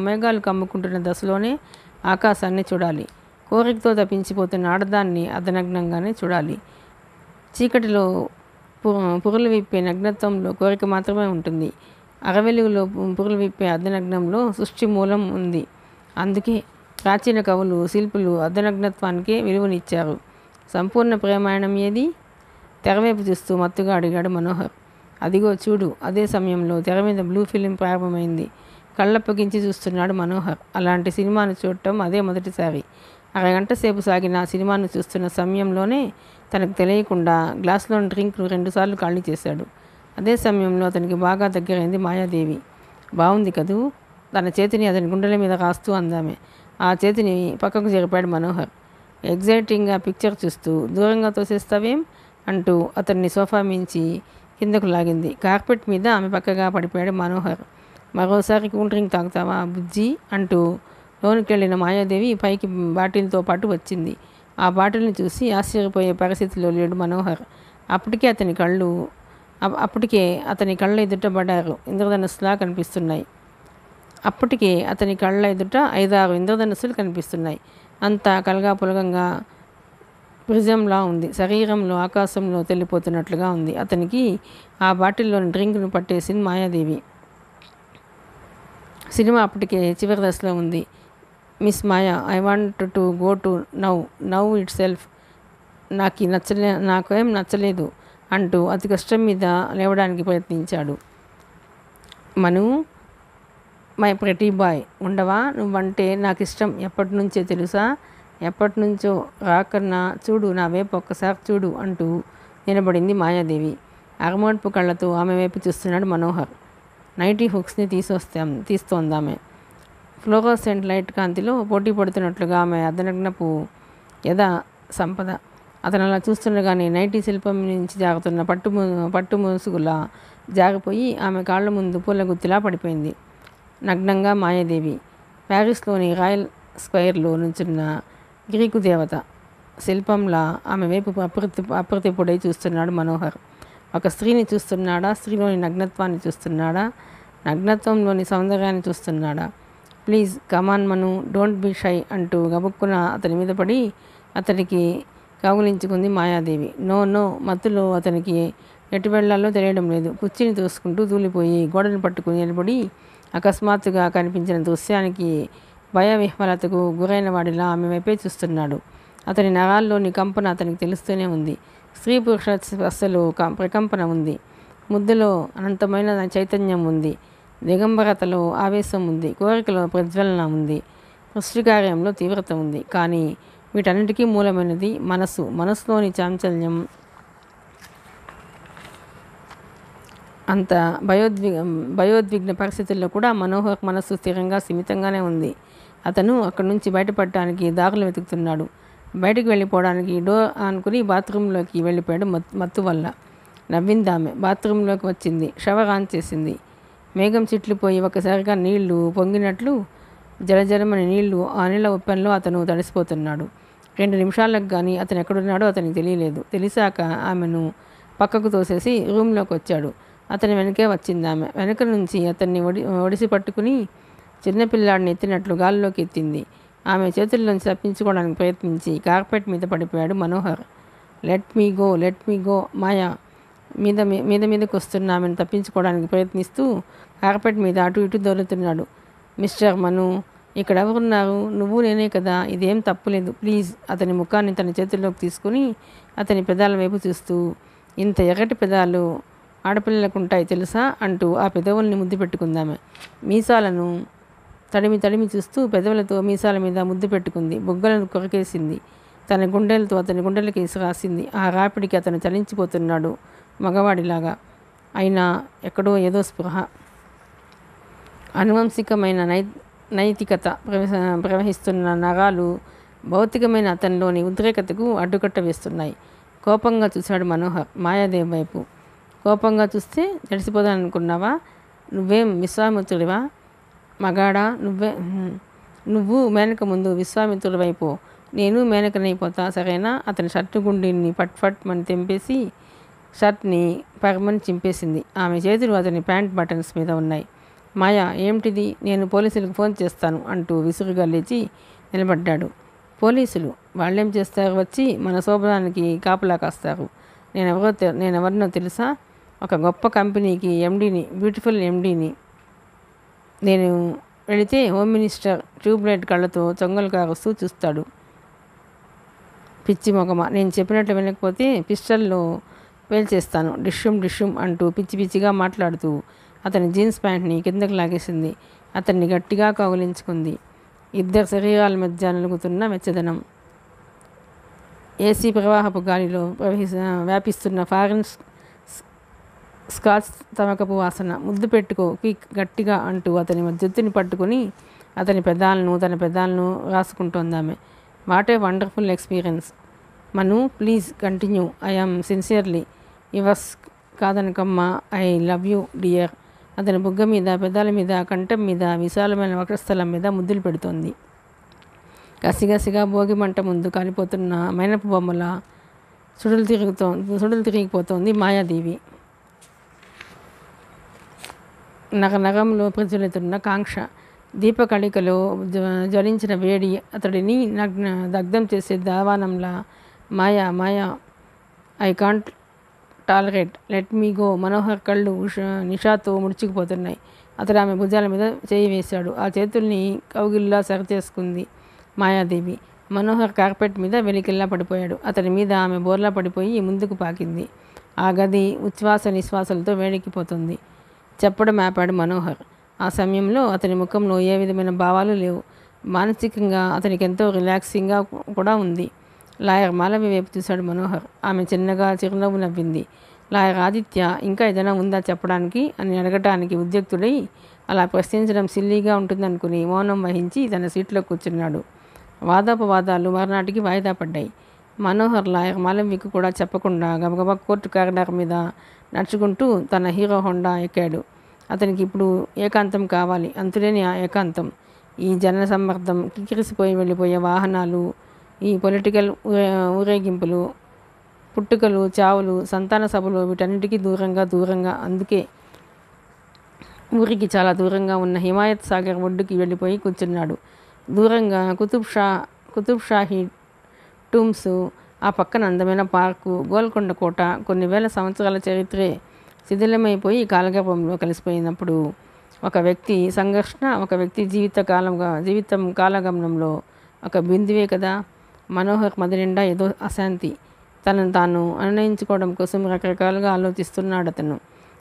మేఘాలు కమ్ముకుంటున్న దశలోనే ఆకాశాన్ని చూడాలి. కోరికతో తప్పించిపోతున్న ఆడదాన్ని అర్ధనగ్నంగానే చూడాలి. చీకటిలో పురులు విప్పే నగ్నత్వంలో కోరిక మాత్రమే ఉంటుంది. అరవెలుగులో పురులు విప్పే అర్ధనగ్నంలో సృష్టి మూలం ఉంది. అందుకే ప్రాచీన కవులు, శిల్పులు అర్ధనగ్నత్వానికే విలువనిచ్చారు. సంపూర్ణ ప్రేమాయణం ఏది? తెరవైపు చూస్తూ మత్తుగా అడిగాడు మనోహర్. అదిగో చూడు. అదే సమయంలో తెర మీద బ్లూ ఫిలిం ప్రారంభమైంది. కళ్ళప్పగించి చూస్తున్నాడు మనోహర్. అలాంటి సినిమాను చూడటం అదే మొదటిసారి. అరగంట సేపు సాగిన ఆ సినిమాను చూస్తున్న సమయంలోనే తనకు తెలియకుండా గ్లాసులోని డ్రింక్ను 2 సార్లు ఖాళీ చేశాడు. అదే సమయంలో అతనికి బాగా దగ్గరైంది మాయాదేవి. బాగుంది కదూ? తన చేతిని అతని గుండెల మీద రాస్తూ అందామే. ఆ చేతిని పక్కకు జరిపాడు మనోహర్. ఎగ్జైటింగ్గా పిక్చర్ చూస్తూ. దూరంగా తోసేస్తావేం అంటూ అతన్ని సోఫా మించి కిందకు లాగింది. కార్పెట్ మీద ఆమె పక్కగా పడిపోయాడు మనోహర్. మరోసారి కూల్ డ్రింక్ తాగుతావా బుజ్జి అంటూ లోనికి వెళ్ళిన మాయాదేవి పైకి బాటిల్తో పాటు వచ్చింది. ఆ బాటిల్ని చూసి ఆశ్చర్యపోయే పరిస్థితిలో లేడు మనోహర్. అప్పటికే అతని కళ్ళ ఎదుట పడ్డారు ఇంద్రధనుస్సులా కనిపిస్తున్నాయి. అప్పటికే అతని కళ్ళ ఎదుట 5-6 ఇంద్రధనుస్సులు కనిపిస్తున్నాయి. అంతా కలగాపులగంగా ప్రిజంలా ఉంది. శరీరంలో ఆకాశంలో తెలిపోతున్నట్లుగా ఉంది. అతనికి ఆ బాటిల్లోని డ్రింక్ను పట్టేసింది మాయాదేవి. సినిమా అప్పటికే చివరి దశలో ఉంది. Miss Maya, I want to go to now it self. నాకేం నచ్చలేదు అంటూ అతి కష్టం మీద లేవడానికి ప్రయత్నించాడు. మను, మై ప్రెటీ బాయ్, ఉండవా? నువ్వంటే నాకు ఇష్టం ఎప్పటి నుంచో తెలుసా? ఎప్పటి నుంచో. రాకన్నా చూడు, నా వైపు ఒక్కసారి చూడు అంటూ నిలబడింది మాయాదేవి. అరమోడ్పు కళ్ళతో ఆమె వైపు చూస్తున్నాడు మనోహర్. నైటీ హుక్స్ని తీస్తోందామె. ఫ్లోరోసెంట్ లైట్ కాంతిలో పోటీ పడుతున్నట్లుగా ఆమె అర్ధనగ్నపు యథా సంపద. అతను అలా చూస్తుండగానే నైటీ శిల్పం నుంచి జారుతున్న పట్టు ముసుగులా జారిపోయి ఆమె కాళ్ళ ముందు పూల గుత్తిలా పడిపోయింది. నగ్నంగా మాయాదేవి. ప్యారిస్లోని రాయల్ స్క్వైర్లో నుంచున్న గ్రీకు దేవత శిల్పంలా ఆమె వైపు అప్రతిపుడై చూస్తున్నాడు మనోహర్. ఒక స్త్రీని చూస్తున్నాడా? స్త్రీలోని నగ్నత్వాన్ని చూస్తున్నాడా? నగ్నత్వంలోని సౌందర్యాన్ని చూస్తున్నాడా? Please come on Manu, don't be shy అంటూ గబుక్కున అతని మీద పడి అతనికి కౌగిలించుకుంది మాయాదేవి. నో మత్తులో అతనికి ఎటు వెళ్లాలో తెలియడం లేదు. కుర్చీని తోసుకుంటూ దూలిపోయి గోడను పట్టుకుని నిలబడి అకస్మాత్తుగా కనిపించిన దృశ్యానికి భయ విహ్వలతకు గురైన వాడిలా ఆమె వైపే చూస్తున్నాడు. అతని నరాల్లోని కంపన అతనికి తెలుస్తూనే ఉంది. స్త్రీ పురుష స్పర్శలో ప్రకంపన ఉంది. ముద్దులో అనంతమైన చైతన్యం ఉంది. దిగంబరతలో ఆవేశం ఉంది. కోరికలో ప్రజ్వలన ఉంది. సృష్టికార్యంలో తీవ్రత ఉంది. కానీ వీటన్నిటికీ మూలమైనది మనసులోని చాంచల్యం. అంత భయోద్విగ్న పరిస్థితుల్లో కూడా మనోహర్ మనస్సు స్థిరంగా స్థిమితంగానే ఉంది. అతను అక్కడి నుంచి బయటపడటానికి దారులు వెతుకుతున్నాడు. బయటికి వెళ్ళిపోవడానికి డోర్ ఆనుకుని బాత్రూంలోకి వెళ్ళిపోయాడు. మత్తు వల్ల నవ్విందామె. బాత్రూంలోకి వచ్చింది. షవర్ ఆన్ చేసింది. మేఘం చిట్లిపోయి ఒకసారిగా నీళ్లు పొంగినట్లు జలజలమని నీళ్లు ఆ నీళ్ల ఉప్పెనలో అతను తడిసిపోతున్నాడు. 2 నిమిషాలకు కానీ అతను ఎక్కడున్నాడో అతనికి తెలియలేదు. తెలిసాక ఆమెను పక్కకు తోసేసి రూమ్లోకి వచ్చాడు. అతని వెనకే వచ్చింది ఆమె. వెనక నుంచి అతన్ని ఒడిసి పట్టుకుని చిన్నపిల్లాడిని ఎత్తినట్లు గాల్లోకి ఎత్తింది. ఆమె చేతుల్లోంచి తప్పించుకోవడానికి ప్రయత్నించి కార్పెట్ మీద పడిపోయాడు మనోహర్. లెట్ మీ గో మాయా మీదకు వస్తున్న ఆమెను తప్పించుకోవడానికి ప్రయత్నిస్తూ కార్పెట్ మీద అటు ఇటు దొరుకుతున్నాడు. మిస్టర్ మను, ఇక్కడ ఎవరున్నారు? నువ్వు నేనే కదా. ఇదేం తప్పులేదు ప్లీజ్. అతని ముఖాన్ని తన చేతుల్లోకి తీసుకుని అతని పెదాల వైపు చూస్తూ, ఇంత ఎర్రటి పెదాలు ఆడపిల్లలకుంటాయి తెలుసా అంటూ ఆ పెదవుల్ని ముద్దు పెట్టుకుందామె. మీసాలను తడిమి చూస్తూ పెదవులతో మీసాల మీద ముద్దు పెట్టుకుంది. బుగ్గలను కొరకేసింది. తన గుండెలతో అతని గుండెలకి రాసింది. ఆ రాపిడికి అతను చలించిపోతున్నాడు మగవాడిలాగా. అయినా ఎక్కడో ఏదో స్పృహ. అనువంశికమైన నైతికత ప్రవహిస్తున్న నరాలు భౌతికమైన అతనిలోని ఉద్రేకతకు అడ్డుకట్ట వేస్తున్నాయి. కోపంగా చూశాడు మనోహర్ మాయాదేవి వైపు. కోపంగా చూస్తే జడిసిపోదాననుకున్నావా? నువ్వేం విశ్వామిత్రుడివా? మగాడా? నువ్వు మేనక ముందు విశ్వామిత్రుడి వైపు, నేను మేనకనైపోతా సరేనా? అతని షర్టు గుండీని ఫట్ మని తెంపేసి షర్ట్ని పరమని చింపేసింది. ఆమె చేతులు అతని ప్యాంట్ బటన్స్ మీద ఉన్నాయి. మాయా, ఏమిటిది? నేను పోలీసులకు ఫోన్ చేస్తాను అంటూ విసురుగా లేచి నిలబడ్డాడు. పోలీసులు? వాళ్ళేం చేస్తారు? వచ్చి మన శోభనానికి కాపలా కాస్తారు. నేనెవరినో తెలుసా? ఒక గొప్ప కంపెనీకి ఎండీని, బ్యూటిఫుల్ ఎండీని. నేను వెళితే హోమ్ మినిస్టర్ ట్యూబ్లైట్ కళ్ళతో చొంగలు కారుస్తూ చూస్తాడు. పిచ్చి మొగమ, నేను చెప్పినట్లు వినకపోతే పిస్టల్లో పేల్చేస్తాను. డిష్యూమ్ అంటూ పిచ్చి పిచ్చిగా మాట్లాడుతూ అతని జీన్స్ ప్యాంట్ని కిందకు లాగేసింది. అతన్ని గట్టిగా కౌగిలించుకుంది. ఇద్దరు శరీరాల మధ్య నలుగుతున్న వెచ్చదనం. ఏసీ ప్రవాహపు గాలిలో వ్యాపిస్తున్న ఫారెన్ స్కాచ్ తమకపు వాసన. ముద్దు పెట్టుకో క్విక్ గట్టిగా అంటూ అతని జుత్తుని పట్టుకుని అతని తన పెదాలను రాసుకుంటోందామె. What a wonderful experience. Manu, please continue. I am sincerely yours. కాదనకమ్మా. I love you dear. అతని బుగ్గ మీద, పెదాల మీద, కంఠం మీద, విశాలమైన వక్షస్థలం మీద ముద్దులు పెడుతోంది. కసిగసిగా భోగి మంట ముందు కాలిపోతున్న మైనపు బొమ్మల సుడులు తిరిగిపోతోంది మాయాదేవి. నగంలో ప్రజ్వలితున్న కాంక్ష. దీపకళికలో జ్వలించిన వేడి అతడిని దగ్ధం చేసే దావానంలా. Maya, I can't tolerate, let me go. Manohar కళ్ళు నిషాతో ముడుచుకుపోతున్నాయి. అతడు ఆమె భుజాల మీద చేయి వేశాడు. ఆ చేతుల్ని కౌగిల్లా సరిచేసుకుంది మాయాదేవి. మనోహర్ కార్పెట్ మీద వెలికిల్లా పడిపోయాడు. అతడి మీద ఆమె బోర్లా పడిపోయి ముందుకు పాకింది. ఆ గది ఉచ్ఛ్వాస నిశ్వాసలతో వేడెక్కిపోతుంది. చెప్పడం ఆపాడు మనోహర్. ఆ సమయంలో అతని ముఖంలో ఏ విధమైన భావాలు లేవు. మానసికంగా అతనికి ఎంతో రిలాక్సింగ్గా కూడా ఉంది. లాయర్ మాలవి వైపు చూశాడు మనోహర్. ఆమె చిన్నగా చిరునవ్వు నవ్వింది. లాయర్ ఆదిత్య ఇంకా ఏదైనా ఉందా చెప్పడానికి అని అడగటానికి ఉద్యుక్తుడై అలా ప్రశ్నించడం సిల్లీగా ఉంటుందనుకుని మౌనం వహించి తన సీట్లో కూర్చున్నాడు. వాదోపవాదాలు మరునాటికి వాయిదా పడ్డాయి. మనోహర్ లాయర్ మాలవికి కూడా చెప్పకుండా గబగబా కోర్టు కారిడార్ మీద నడుచుకుంటూ తన హీరో హోండా ఎక్కాడు. అతనికి ఇప్పుడు ఏకాంతం కావాలి, అంతులేని ఏకాంతం. ఈ జన సమ్మర్దం, కిక్కిరిసిపోయి వెళ్ళిపోయే వాహనాలు, ఈ పొలిటికల్ ఊరేగింపులు, పుట్టుకలు, చావులు, సంతాన సభలు, వీటన్నిటికీ దూరంగా అందుకే ఊరికి చాలా దూరంగా ఉన్న హిమాయత్ సాగర్ ఒడ్డుకి వెళ్ళిపోయి కూర్చున్నాడు. దూరంగా కుతుబ్ షాహీ టూమ్స్, ఆ పక్కన అందమైన పార్కు, గోల్కొండ కోట, కొన్ని వేల సంవత్సరాల చరిత్రే శిథిలమైపోయి కాలగర్భంలో కలిసిపోయినప్పుడు ఒక వ్యక్తి సంఘర్షణ, ఒక వ్యక్తి జీవితం కాలగమనంలో ఒక బిందువే కదా. మనోహర్ మదినిండా ఏదో అశాంతి. తనను తాను అనునయించుకోవడం కోసం రకరకాలుగా ఆలోచిస్తున్నాడు అతను.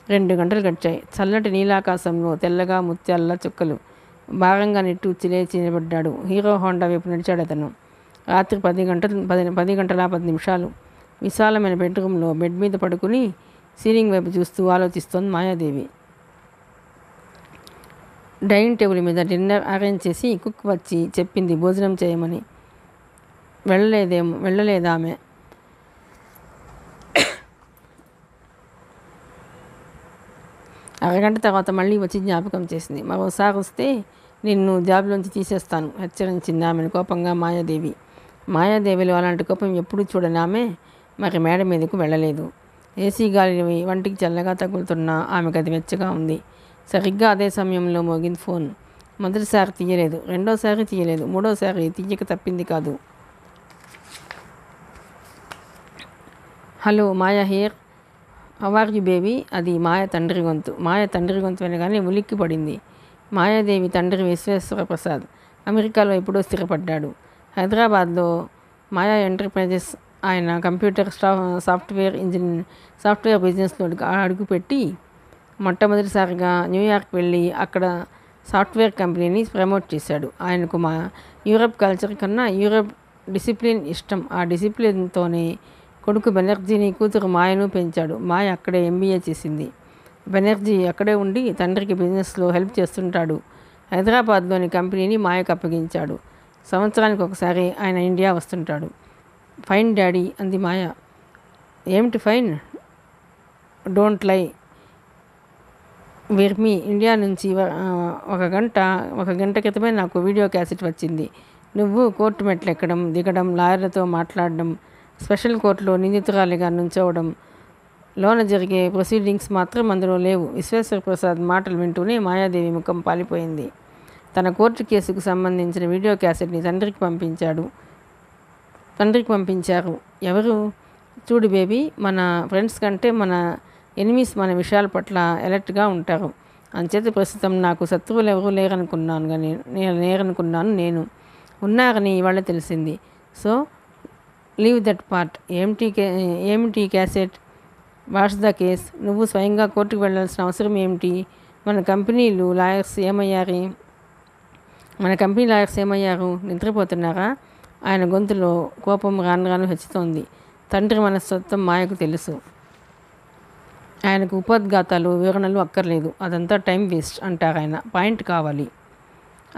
2 గంటలు గడిచాయి. చల్లటి నీలాకాశంలో తెల్లగా ముత్యాల చుక్కలు. భారంగా నిట్టూర్చి లేచి నిలబడ్డాడు. హీరో హోండా వైపు నడిచాడు అతను. రాత్రి 10 గంటల 10 నిమిషాలు. విశాలమైన బెడ్రూమ్లో బెడ్ మీద పడుకుని సీలింగ్ వైపు చూస్తూ ఆలోచిస్తోంది మాయాదేవి. డైనింగ్ టేబుల్ మీద డిన్నర్ అరేంజ్ చేసి కుక్ వచ్చి చెప్పింది భోజనం చేయమని. వెళ్ళలేదామె. అరగంట తర్వాత మళ్ళీ వచ్చి జ్ఞాపకం చేసింది. మరోసారి వస్తే నిన్ను జాబ్లోంచి తీసేస్తాను హెచ్చరించింది ఆమెను కోపంగా మాయాదేవి. మాయాదేవిలో అలాంటి కోపం ఎప్పుడూ చూడని ఆమె మరి మేడ మీదకు వెళ్ళలేదు. ఏసీ గాలి వంటికి చల్లగా తగులుతున్న ఆమె గది వెచ్చగా ఉంది. సరిగ్గా అదే సమయంలో మోగింది ఫోన్. మొదటిసారి తీయలేదు, రెండోసారి తీయలేదు, మూడోసారి తీయక తప్పింది కాదు. Hello, Maya here. How are you baby? అది మాయ తండ్రి గొంతు. మాయ తండ్రి గొంతు వినగానే ఉలిక్కి పడింది. మాయాదేవి తండ్రి విశ్వేశ్వర ప్రసాద్ అమెరికాలో ఎప్పుడో స్థిరపడ్డాడు. హైదరాబాద్లో మాయా ఎంటర్ప్రైజెస్ ఆయన కంప్యూటర్ సాఫ్ట్వేర్ బిజినెస్లో అడుగుపెట్టి మొట్టమొదటిసారిగా న్యూయార్క్ వెళ్ళి అక్కడ సాఫ్ట్వేర్ కంపెనీని ప్రమోట్ చేశాడు. ఆయనకు యూరప్ కల్చర్ కన్నా యూరప్ డిసిప్లిన్ ఇష్టం. ఆ డిసిప్లిన్తోనే కొడుకు బెనర్జీని, కూతురు మాయను పెంచాడు. మాయ అక్కడే MBA చేసింది. బెనర్జీ అక్కడే ఉండి తండ్రికి బిజినెస్లో హెల్ప్ చేస్తుంటాడు. హైదరాబాద్లోని కంపెనీని మాయకు అప్పగించాడు. సంవత్సరానికి ఒకసారి ఆయన ఇండియా వస్తుంటాడు. ఫైన్ డాడీ అంది మాయ. ఏమిటి ఫైన్? Don't lie విర్మి. ఇండియా నుంచి ఒక గంట క్రితమే నాకు వీడియో క్యాసెట్ వచ్చింది. నువ్వు కోర్టు మెట్లు ఎక్కడం, దిగడం, లాయర్లతో మాట్లాడడం, స్పెషల్ కోర్టులో నిందితురాలిగా నుంచోవడం, లోన జరిగే ప్రొసీడింగ్స్ మాత్రం అందులో లేవు. విశ్వేశ్వర ప్రసాద్ మాటలు వింటూనే మాయాదేవి ముఖం పాలిపోయింది. తన కోర్టు కేసుకు సంబంధించిన వీడియో క్యాసెట్ని తండ్రికి పంపించారు. ఎవరు? చూడు బేబీ, మన ఫ్రెండ్స్ కంటే మన ఎనిమీస్ మన విషయాల పట్ల అలర్ట్గా ఉంటారు. అంచేత ప్రస్తుతం నాకు శత్రువులు ఎవరూ లేరనుకున్నాను. నేను ఉన్నారని ఇవాళ తెలిసింది. So leave that part. ఏమిటి క్యాసెట్? What's the case? నువ్వు స్వయంగా కోర్టుకు వెళ్ళాల్సిన అవసరం ఏమిటి? మన కంపెనీ లాయర్స్ ఏమయ్యారు? నిద్రపోతున్నారా? ఆయన గొంతులో కోపం రాను హెచ్చుతోంది. తండ్రి మనస్తత్వం మాయకు తెలుసు. ఆయనకు ఉపోద్ఘాతాలు, వివరణలు అక్కర్లేదు. అదంతా టైం వేస్ట్ అంటారు ఆయన. పాయింట్ కావాలి.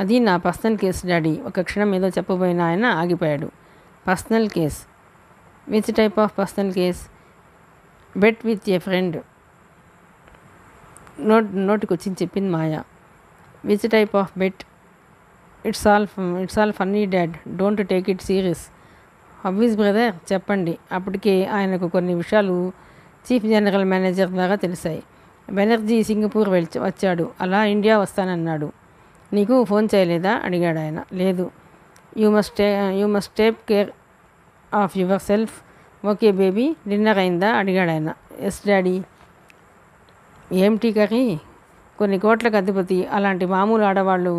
అది నా పర్సనల్ కేసు డాడీ. ఒక క్షణం ఏదో చెప్పబోయిన ఆయన ఆగిపోయాడు. Personal case? Which type of personal case? Bet with a friend. నోటికొచ్చింది చెప్పింది Maya. Which type of bet? It's all funny dad. Don't take it serious. How is brother? చెప్పండి. అప్పటికే ఆయనకు కొన్ని విషయాలు చీఫ్ జనరల్ మేనేజర్ ద్వారా తెలిసాయి. బెనర్జీ సింగపూర్ వచ్చాడు. అలా ఇండియా వస్తానన్నాడు. నీకు ఫోన్ చేయలేదా? అడిగాడు ఆయన. లేదు. You must take care of yourself. Okay baby. Dinner అయిందా? అడిగాడు ఆయన. Yes daddy. ఏమిటి కర్రీ? కొన్ని కోట్లకు అధిపతి అలాంటి మామూలు ఆడవాళ్ళు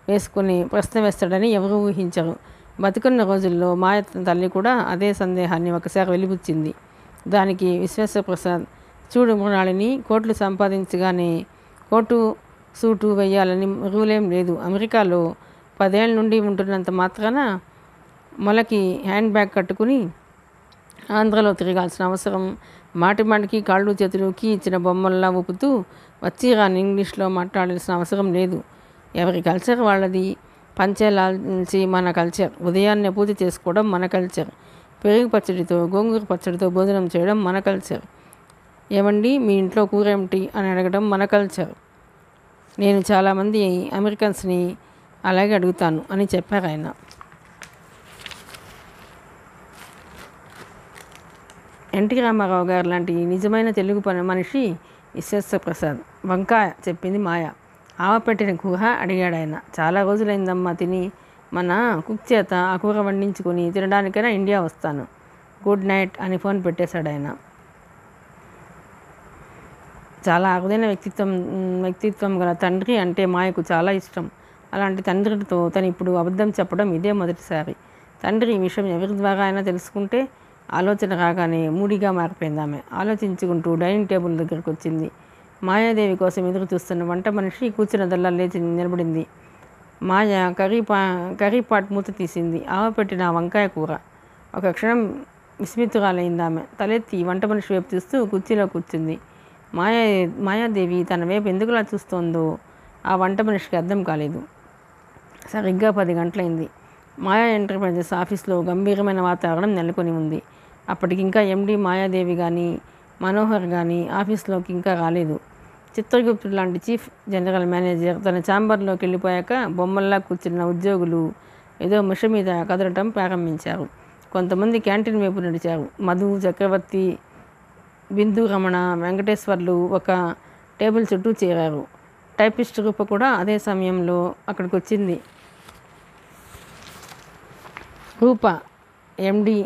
వేసుకుని ప్రశ్న వేస్తాడని ఎవరూ ఊహించరు. బతుకున్న రోజుల్లో మాయ తల్లి కూడా అదే సందేహాన్ని ఒకసారి వెలిబుచ్చింది. దానికి విశ్వేశ్వరప్రసాద్, చూడు మృణాళిని, కోట్లు సంపాదించగానే కోటు సూటు వేయాలని రూలేం లేదు. అమెరికాలో 10 ఏళ్ళ నుండి ఉంటున్నంత మాత్రాన మొలకి హ్యాండ్ బ్యాగ్ కట్టుకుని ఆంధ్రలో తిరగాల్సిన అవసరం, మాటిమాటికి కాళ్ళు చేతులుకి ఇచ్చిన బొమ్మల్లా ఊపుతూ వచ్చి రాని ఇంగ్లీష్లో మాట్లాడాల్సిన అవసరం లేదు. ఎవరి కల్చర్ వాళ్ళది. పంచేలాల్చి మన కల్చర్. ఉదయాన్నే పూజ చేసుకోవడం మన కల్చర్. పెరుగు పచ్చడితో, గోంగూర పచ్చడితో భోజనం చేయడం మన కల్చర్. ఏమండి మీ ఇంట్లో కూర ఏమిటి అని అడగడం మన కల్చర్. నేను చాలామంది అమెరికన్స్ని అలాగే అడుగుతాను అని చెప్పారు ఆయన. ఎన్టీ రామారావు గారు లాంటి నిజమైన తెలుగు మనిషి విశ్వేశ్వరప్రసాద్. వంకాయ చెప్పింది మాయ. ఆవ పెట్టిన కూర అడిగాడు ఆయన. చాలా రోజులైందమ్మా తిని. మన కుక్ చేత ఆ కూర వండించుకొని తినడానికైనా ఇండియా వస్తాను. గుడ్ నైట్ అని ఫోన్ పెట్టేశాడు ఆయన. చాలా అరుదైన వ్యక్తిత్వం గల తండ్రి అంటే మాయకు చాలా ఇష్టం. అలాంటి తండ్రితో తను ఇప్పుడు అబద్ధం చెప్పడం ఇదే మొదటిసారి. తండ్రి ఈ విషయం ఎవరి ద్వారా అయినా తెలుసుకుంటే ఆలోచన రాగానే మూడిగా మారిపోయింది ఆమె. ఆలోచించుకుంటూ డైనింగ్ టేబుల్ దగ్గరకు వచ్చింది. మాయాదేవి కోసం ఎదురు చూస్తున్న వంట మనిషి కూర్చున్నదల్లా లేచి నిలబడింది. మాయ కర్రీ పాట్ మూత తీసింది. ఆవ పెట్టిన వంకాయ కూర. ఒక క్షణం విస్మితురాలైంది ఆమె. తలెత్తి వంట మనిషి వైపు చూస్తూ కుర్చీలో కూర్చుంది. మాయాదేవి తన వైపు ఎందుకులా చూస్తోందో ఆ వంట మనిషికి అర్థం కాలేదు. సరిగ్గా 10 గంటలైంది. మాయా ఎంటర్ప్రైజెస్ ఆఫీస్లో గంభీరమైన వాతావరణం నెలకొని ఉంది. అప్పటికింకా ఎండి మాయాదేవి కానీ మనోహర్ కానీ ఆఫీస్లోకి ఇంకా రాలేదు. చిత్రగుప్తుడు లాంటి చీఫ్ జనరల్ మేనేజర్ తన ఛాంబర్లోకి వెళ్ళిపోయాక బొమ్మల్లా కూర్చున్న ఉద్యోగులు ఏదో మిష మీద కదలటం ప్రారంభించారు. కొంతమంది క్యాంటీన్ వైపు నడిచారు. మధు, చక్రవర్తి, బిందు రమణ, వెంకటేశ్వర్లు ఒక టేబుల్ చుట్టూ చేరారు. టైపిస్ట్ రూప కూడా అదే సమయంలో అక్కడికి వచ్చింది. రూప ఎండి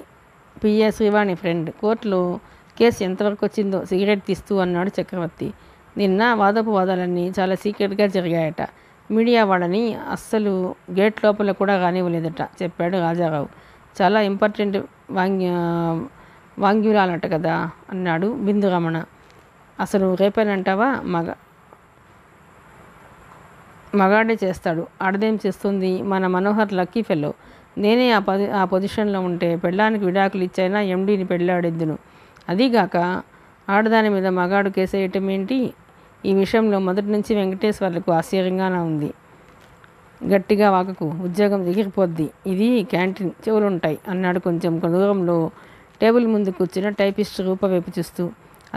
పిఏ శ్రీవాణి ఫ్రెండ్. కోర్టులో కేసు ఎంతవరకు వచ్చిందో సిగరెట్ తీస్తూ అన్నాడు చక్రవర్తి. నిన్న వాదోపవాదాలన్నీ చాలా సీక్రెట్గా జరిగాయట. మీడియా వాళ్ళని అస్సలు గేట్ లోపల కూడా రానివ్వలేదట చెప్పాడు రాజారావు. చాలా ఇంపార్టెంట్ వాంగ్యులాలట కదా అన్నాడు బిందు రమణ. అసలు రేపేనంటావా? మగాడే చేస్తాడు. ఆడదేం చేస్తుంది? మన మనోహర్ లక్కీ ఫెలో. నేనే ఆ పొజిషన్లో ఉంటే పెళ్ళానికి విడాకులు ఇచ్చైనా ఎండీని పెళ్ళాడెద్దును. అదీగాక ఆడదాని మీద మగాడు కేసేయటం ఏంటి? ఈ విషయంలో మొదటి నుంచి వెంకటేశ్వర్లకు ఆశ్చర్యంగానే ఉంది. గట్టిగా వాకకు, ఉద్యోగం ఎగిరిపోద్ది. ఇది క్యాంటీన్, చెవులుంటాయి అన్నాడు కొంచెం దూరంలో టేబుల్ ముందు కూర్చున్న టైపిస్ట్ రూప వైపు చూస్తూ.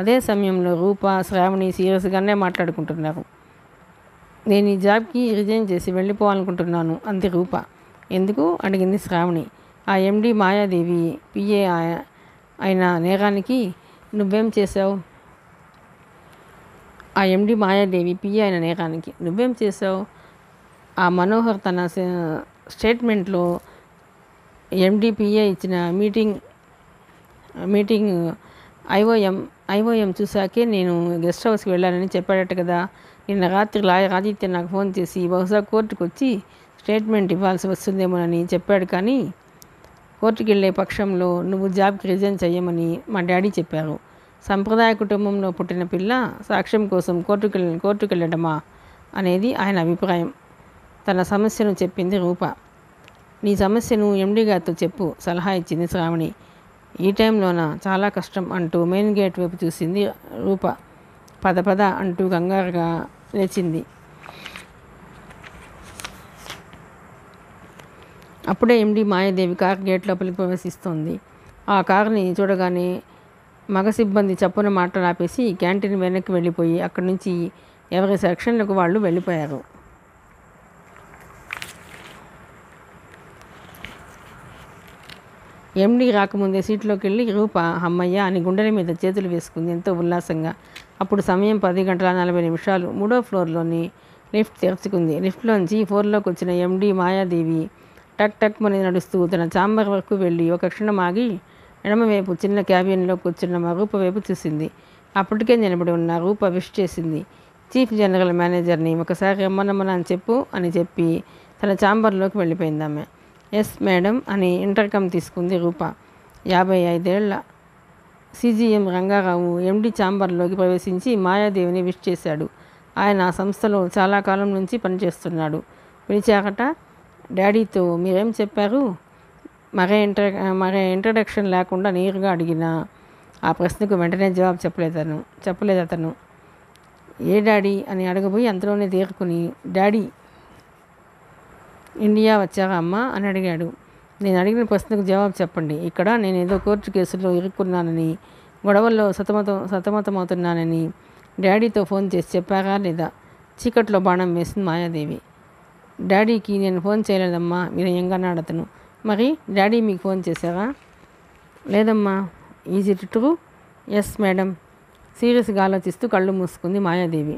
అదే సమయంలో రూప, శ్రావణి సీరియస్గానే మాట్లాడుకుంటున్నారు. నేను ఈ జాబ్కి రిజైన్ చేసి వెళ్ళిపోవాలనుకుంటున్నాను అంది రూప. ఎందుకు అడిగింది శ్రావణి. ఆ ఎండి మాయాదేవి పిఏ అయిన నేరానికి నువ్వేం చేశావు? ఆ ఎండి మాయాదేవి పిఏ అయిన నేరానికి నువ్వేం చేశావు? ఆ మనోహర్ తన స్టేట్మెంట్లో ఎండిపిఏ ఇచ్చిన మీటింగ్ ఐఓఎం చూశాకే నేను గెస్ట్ హౌస్కి వెళ్ళానని చెప్పాడట కదా. నిన్న రాత్రి లాయర్ ఆదిత్య నాకు ఫోన్ చేసి బహుశా కోర్టుకు వచ్చి స్టేట్మెంట్ ఇవ్వాల్సి వస్తుందేమోనని చెప్పాడు. కానీ కోర్టుకి వెళ్ళే పక్షంలో నువ్వు జాబ్కి రిజైన్ చెయ్యమని మా డాడీ చెప్పారు. సంప్రదాయ కుటుంబంలో పుట్టిన పిల్ల సాక్ష్యం కోసం కోర్టుకు వెళ్ళడమా అనేది ఆయన అభిప్రాయం. తన సమస్యను చెప్పింది రూప. నీ సమస్యను ఎండి గారితో చెప్పు సలహా ఇచ్చింది శ్రావణి. ఈ టైంలోనా? చాలా కష్టం అంటూ మెయిన్ గేట్ వైపు చూసింది రూప. పద పద అంటూ కంగారుగా లేచింది. అప్పుడే ఎండి మాయాదేవి కార్ గేట్ లోపలికి ప్రవేశిస్తోంది. ఆ కారుని చూడగానే మగ సిబ్బంది చప్పున మాటలు ఆపేసి క్యాంటీన్ వెనక్కి వెళ్ళిపోయి అక్కడి నుంచి ఎవరి సెక్షన్లకు వాళ్ళు వెళ్ళిపోయారు. ఎండి రాకముందే సీట్లోకి వెళ్ళి రూప అమ్మయ్య అని గుండెల మీద చేతులు వేసుకుంది ఎంతో ఉల్లాసంగా. అప్పుడు సమయం 10:40 3వ ఫ్లోర్లోని లిఫ్ట్ తెరుచుకుంది. లిఫ్ట్లోంచి 4లోకి వచ్చిన ఎండి మాయాదేవి టక్ టక్ మని నడుస్తూ తన ఛాంబర్ వరకు వెళ్ళి ఒక క్షణం ఆగి ఎడమవైపు చిన్న క్యాబిన్లో కూర్చున్న రూప వైపు చూసింది. అప్పటికే నిలబడి ఉన్న రూప విష్ చేసింది. చీఫ్ జనరల్ మేనేజర్ని ఒకసారి రమ్మనమ్మని అని చెప్పి తన ఛాంబర్లోకి వెళ్ళిపోయింది ఆమె. ఎస్ మేడం అని ఇంటర్కమ్ తీసుకుంది రూప. 55 ఏళ్ల సిజిఎం రంగారావు ఎండి ఛాంబర్లోకి ప్రవేశించి మాయాదేవిని విష్ చేశాడు. ఆయన ఆ సంస్థలో చాలా కాలం నుంచి పనిచేస్తున్నాడు. పిలిచారట. డాడీతో మీరేం చెప్పారు? మరే ఇంట్రడక్షన్ లేకుండా నేరుగా అడిగిన ఆ ప్రశ్నకు వెంటనే జవాబు చెప్పలేదు అతను. ఏ డాడీ అని అడగబోయి అంతలోనే తేరుకుని డాడీ ఇండియా వచ్చారా అమ్మా అని అడిగాడు. నేను అడిగిన ప్రశ్నకు జవాబు చెప్పండి. ఇక్కడ నేను ఏదో కోర్టు కేసులో ఇరుక్కున్నానని, గొడవల్లో సతమతమవుతున్నానని డాడీతో ఫోన్ చేసి చెప్పారా లేదా? చీకట్లో బాణం వేసింది మాయాదేవి. డాడీకి నేను ఫోన్ చేయలేదమ్మా వినయంగాన్నాడు అతను. మరి డాడీ మీకు ఫోన్ చేశారా? లేదమ్మా. Is it true? Yes madam. సీరియస్గా ఆలోచిస్తూ కళ్ళు మూసుకుంది మాయాదేవి.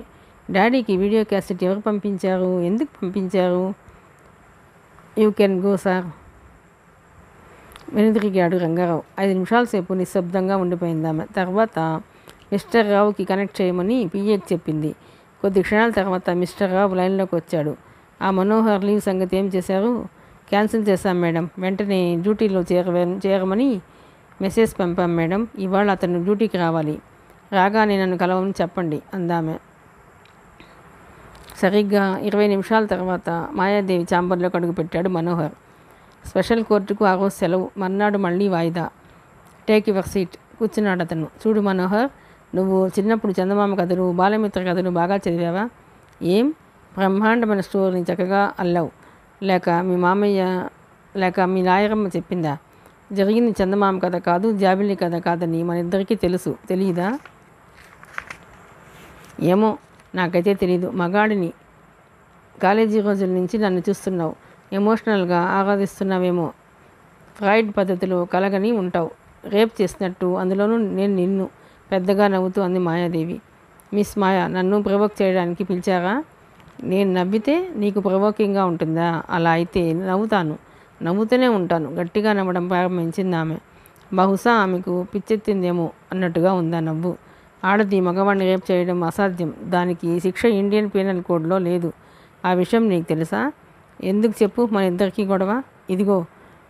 డాడీకి వీడియో క్యాసెట్ ఎవరు పంపించారు? ఎందుకు పంపించారు? You can go sir. వెనుదిరిగాడు రంగారావు. 5 నిమిషాల సేపు నిశ్శబ్దంగా ఉండిపోయింది ఆమె. తర్వాత మిస్టర్ రావుకి కనెక్ట్ చేయమని పిఏకి చెప్పింది. కొద్ది క్షణాల తర్వాత మిస్టర్ రావు లైన్లోకి వచ్చాడు. ఆ మనోహర్ లీవ్ సంగతి ఏం చేశారు? క్యాన్సిల్ చేశాం మేడం. వెంటనే డ్యూటీలో చేరమని మెసేజ్ పంపాం మేడం. ఇవాళ అతను డ్యూటీకి రావాలి. రాగానే నన్ను కలవమని చెప్పండి అందామె. సరిగ్గా 20 నిమిషాల తర్వాత మాయాదేవి ఛాంబర్లోకి అడుగుపెట్టాడు మనోహర్. స్పెషల్ కోర్టుకు ఆ రోజు సెలవు. మర్నాడు మళ్ళీ వాయిదా. Take your seat. కూర్చున్నాడు అతను. చూడు మనోహర్, నువ్వు చిన్నప్పుడు చందమామ కథలు, బాలమిత్ర కథలు బాగా చదివావా? ఏం బ్రహ్మాండమైన స్టోరీని చక్కగా అల్లావు. లేక మీ మామయ్య లేక మీ నాయరమ్మ చెప్పిందా? జరిగింది చందమామ కథ కాదు, జాబిల్లి కథ కాదని మన ఇద్దరికీ తెలియదా? ఏమో, నాకైతే తెలీదు. మగాడిని. కాలేజీ రోజుల నుంచి నన్ను చూస్తున్నావు. ఎమోషనల్గా ఆరాధిస్తున్నావేమో. ఫ్రాయిడ్ పద్ధతిలో కలగని ఉంటావు. రేప్ చేసినట్టు, అందులోనూ నేను నిన్ను. పెద్దగా నవ్వుతూ అంది మాయాదేవి. మిస్ మాయా, నన్ను ప్రవోక్ చేయడానికి పిలిచారా? నేను నవ్వితే నీకు ప్రవోకింగ్గా ఉంటుందా? అలా అయితే నవ్వుతూనే ఉంటాను. గట్టిగా నవ్వడం ప్రారంభించింది ఆమె. బహుశా ఆమెకు పిచ్చెత్తిందేమో అన్నట్టుగా ఉందా నవ్వు. ఆడది మగవాడిని రేప్ చేయడం అసాధ్యం. దానికి శిక్ష ఇండియన్ పీనల్ కోడ్లో లేదు. ఆ విషయం నీకు తెలుసా? ఎందుకు చెప్పు, మన ఇద్దరికీ గొడవ. ఇదిగో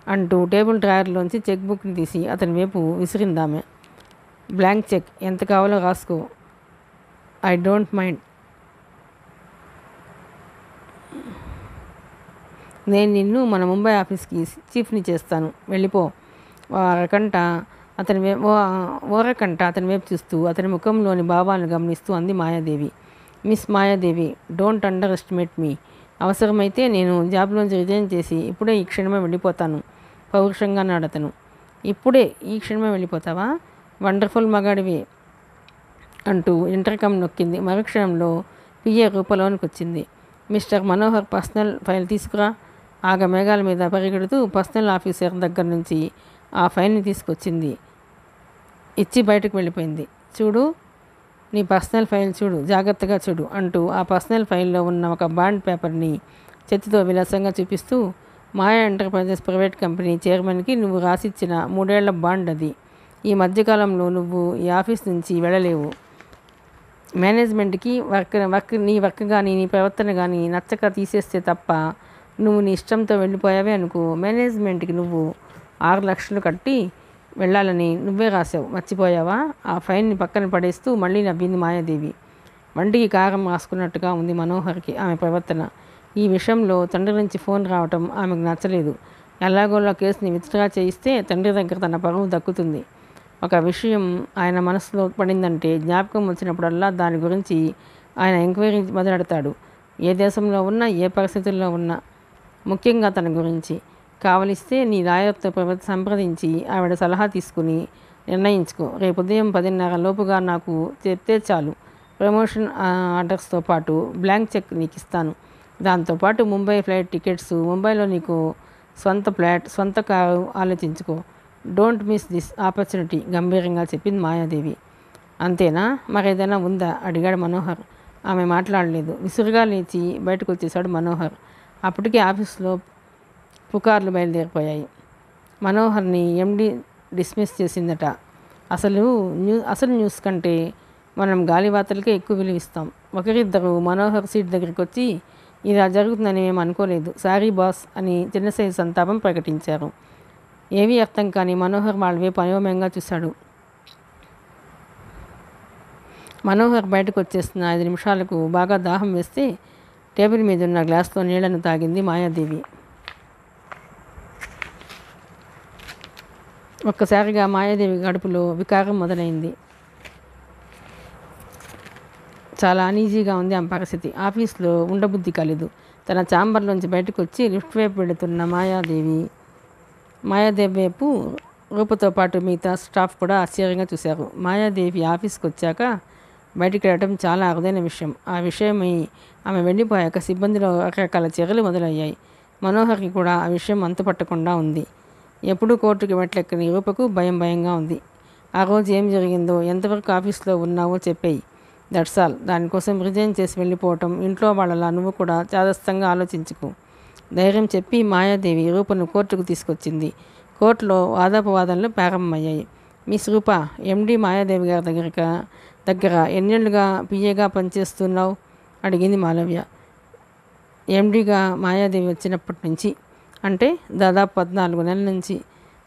అంటూ టేబుల్ డ్రాయర్లోంచి చెక్ బుక్ని తీసి అతని వైపు విసిరిందామె. బ్లాంక్ చెక్, ఎంత కావాలో రాసుకో. I don't mind. నేను నిన్ను మన ముంబై ఆఫీస్కి చీఫ్ని చేస్తాను. వెళ్ళిపో. ఓరకంట అతని వైపు చూస్తూ అతని ముఖంలోని భావాలను గమనిస్తూ అంది Mayadevi. Miss Mayadevi, don't underestimate me. అవసరమైతే నేను జాబ్లోంచి రిజైన్ చేసి ఇప్పుడే ఈ క్షణమే వెళ్ళిపోతాను, పౌరుషంగా అన్నాడు అతను. ఇప్పుడే ఈ క్షణమే వెళ్ళిపోతావా? వండర్ఫుల్ మగాడివి అంటూ ఇంటర్కమ్ నొక్కింది. మరుక్షణంలో పిఏ రూపంలోనికి వచ్చింది. మిస్టర్ మనోహర్, పర్సనల్ ఫైల్ తీసుకురా. మేఘాల మీద పరిగెడుతూ పర్సనల్ ఆఫీసర్ దగ్గర నుంచి ఆ ఫైల్ని తీసుకొచ్చింది. ఇచ్చి బయటకు వెళ్ళిపోయింది. చూడు, నీ పర్సనల్ ఫైల్ చూడు, జాగ్రత్తగా చూడు అంటూ ఆ పర్సనల్ ఫైల్లో ఉన్న ఒక బాండ్ పేపర్ని చేతితో విలాసంగా చూపిస్తూ, మాయా ఎంటర్ప్రైజెస్ ప్రైవేట్ కంపెనీ చైర్మన్కి నువ్వు రాసిచ్చిన 3 ఏళ్ల బాండ్ అది. ఈ మధ్యకాలంలో నువ్వు ఈ ఆఫీస్ నుంచి వెళ్ళలేవు. మేనేజ్మెంట్కి నీ వర్క్ కానీ నీ ప్రవర్తన కానీ నచ్చక తీసేస్తే తప్ప నువ్వు నీ ఇష్టంతో వెళ్ళిపోయావే అనుకో, మేనేజ్మెంట్కి నువ్వు 6 లక్షలు కట్టి వెళ్ళాలని నువ్వే రాసావు, మర్చిపోయావా? ఆ ఫైల్ని పక్కన పడేస్తూ మళ్ళీ నవ్వింది మాయాదేవి. వంటికి కారం రాసుకున్నట్టుగా ఉంది మనోహర్కి ఆమె ప్రవర్తన. ఈ విషయంలో తండ్రి నుంచి ఫోన్ రావటం ఆమెకు నచ్చలేదు. ఎలాగోలా కేసుని విత్డ్రా చేయిస్తే తండ్రి దగ్గర తన పరువు దక్కుతుంది. ఒక విషయం ఆయన మనసులో పడిందంటే జ్ఞాపకం వచ్చినప్పుడల్లా దాని గురించి ఆయన ఎంక్వైరీ మొదలెడతాడు. ఏ దేశంలో ఉన్నా, ఏ పరిస్థితుల్లో ఉన్నా, ముఖ్యంగా తన గురించి. కావలిస్తే నీ లాయర్తో సంప్రదించి ఆవిడ సలహా తీసుకుని నిర్ణయించుకో. రేపు ఉదయం 10:30 లోపుగా నాకు చెప్తే చాలు. ప్రమోషన్ ఆర్డర్స్తో పాటు బ్లాంక్ చెక్ నీకు ఇస్తాను. దాంతోపాటు ముంబై ఫ్లైట్ టికెట్స్, ముంబైలో నీకు సొంత ఫ్లాట్, సొంత కారు ఆలోచించుకో. డోంట్ మిస్ దిస్ ఆపర్చునిటీ గంభీరంగా చెప్పింది మాయాదేవి. అంతేనా? మరేదైనా ఉందా? అడిగాడు మనోహర్. ఆమె మాట్లాడలేదు. విసురుగా లేచి బయటకు వచ్చేశాడు మనోహర్. అప్పటికే ఆఫీస్లో పుకార్లు బయలుదేరిపోయాయి. మనోహర్ని ఎండి డిస్మిస్ చేసిందట. అసలు న్యూస్ కంటే మనం గాలివాతలకే ఎక్కువ విలువిస్తాం. ఒకరిద్దరు మనోహర్ సీట్ దగ్గరికి వచ్చి ఇలా జరుగుతుందని మేము అనుకోలేదు, సారీ బాస్ అని చిన్న సైజు సంతాపం ప్రకటించారు. ఏమీ అర్థం కాని మనోహర్ వాళ్ళ వైపు అయోమయంగా చూశాడు. మనోహర్ బయటకు వచ్చేస్తున్న 5 నిమిషాలకు బాగా దాహం వేస్తే టేబుల్ మీద ఉన్న గ్లాస్తో నీళ్లను తాగింది మాయాదేవి. ఒక్కసారిగా మాయాదేవి గడుపులో వికారం మొదలైంది. చాలా అనీజీగా ఉంది ఆమె పరిస్థితి. ఆఫీస్లో ఉండబుద్ధి కాలేదు. తన ఛాంబర్లోంచి బయటకు వచ్చి లిఫ్ట్ వైపు వెళుతున్న మాయాదేవి వైపు రూపతో పాటు మిగతా స్టాఫ్ కూడా ఆశ్చర్యంగా చూశారు. మాయాదేవి ఆఫీస్కి వచ్చాక బయటికి వెళ్ళడం చాలా అరుదైన విషయం. ఆ విషయమై ఆమె వెళ్ళిపోయాక సిబ్బందిలో రకరకాల చర్యలు మొదలయ్యాయి. మనోహర్కి కూడా ఆ విషయం అంతుపట్టకుండా ఉంది. ఎప్పుడూ కోర్టుకి మెట్లెక్కని రూపకు భయంగా ఉంది. ఆ రోజు ఏం జరిగిందో, ఎంతవరకు ఆఫీస్లో ఉన్నావో చెప్పేయి. That's all. దానికోసం రిజైన్ చేసి వెళ్ళిపోవటం ఇంట్లో వాళ్ళలా నువ్వు కూడా చాదస్తంగా ఆలోచించుకో. ధైర్యం చెప్పి మాయాదేవి రూపను కోర్టుకు తీసుకొచ్చింది. కోర్టులో వాదోపవాదనలు ప్రారంభమయ్యాయి. మిస్ రూప, ఎండి మాయాదేవి గారి దగ్గర ఎన్నేళ్లుగా పిఏగా పనిచేస్తున్నావు అడిగింది మాలవ్య. ఎండిగా మాయాదేవి వచ్చినప్పటి నుంచి, అంటే దాదాపు 14 నెలల నుంచి.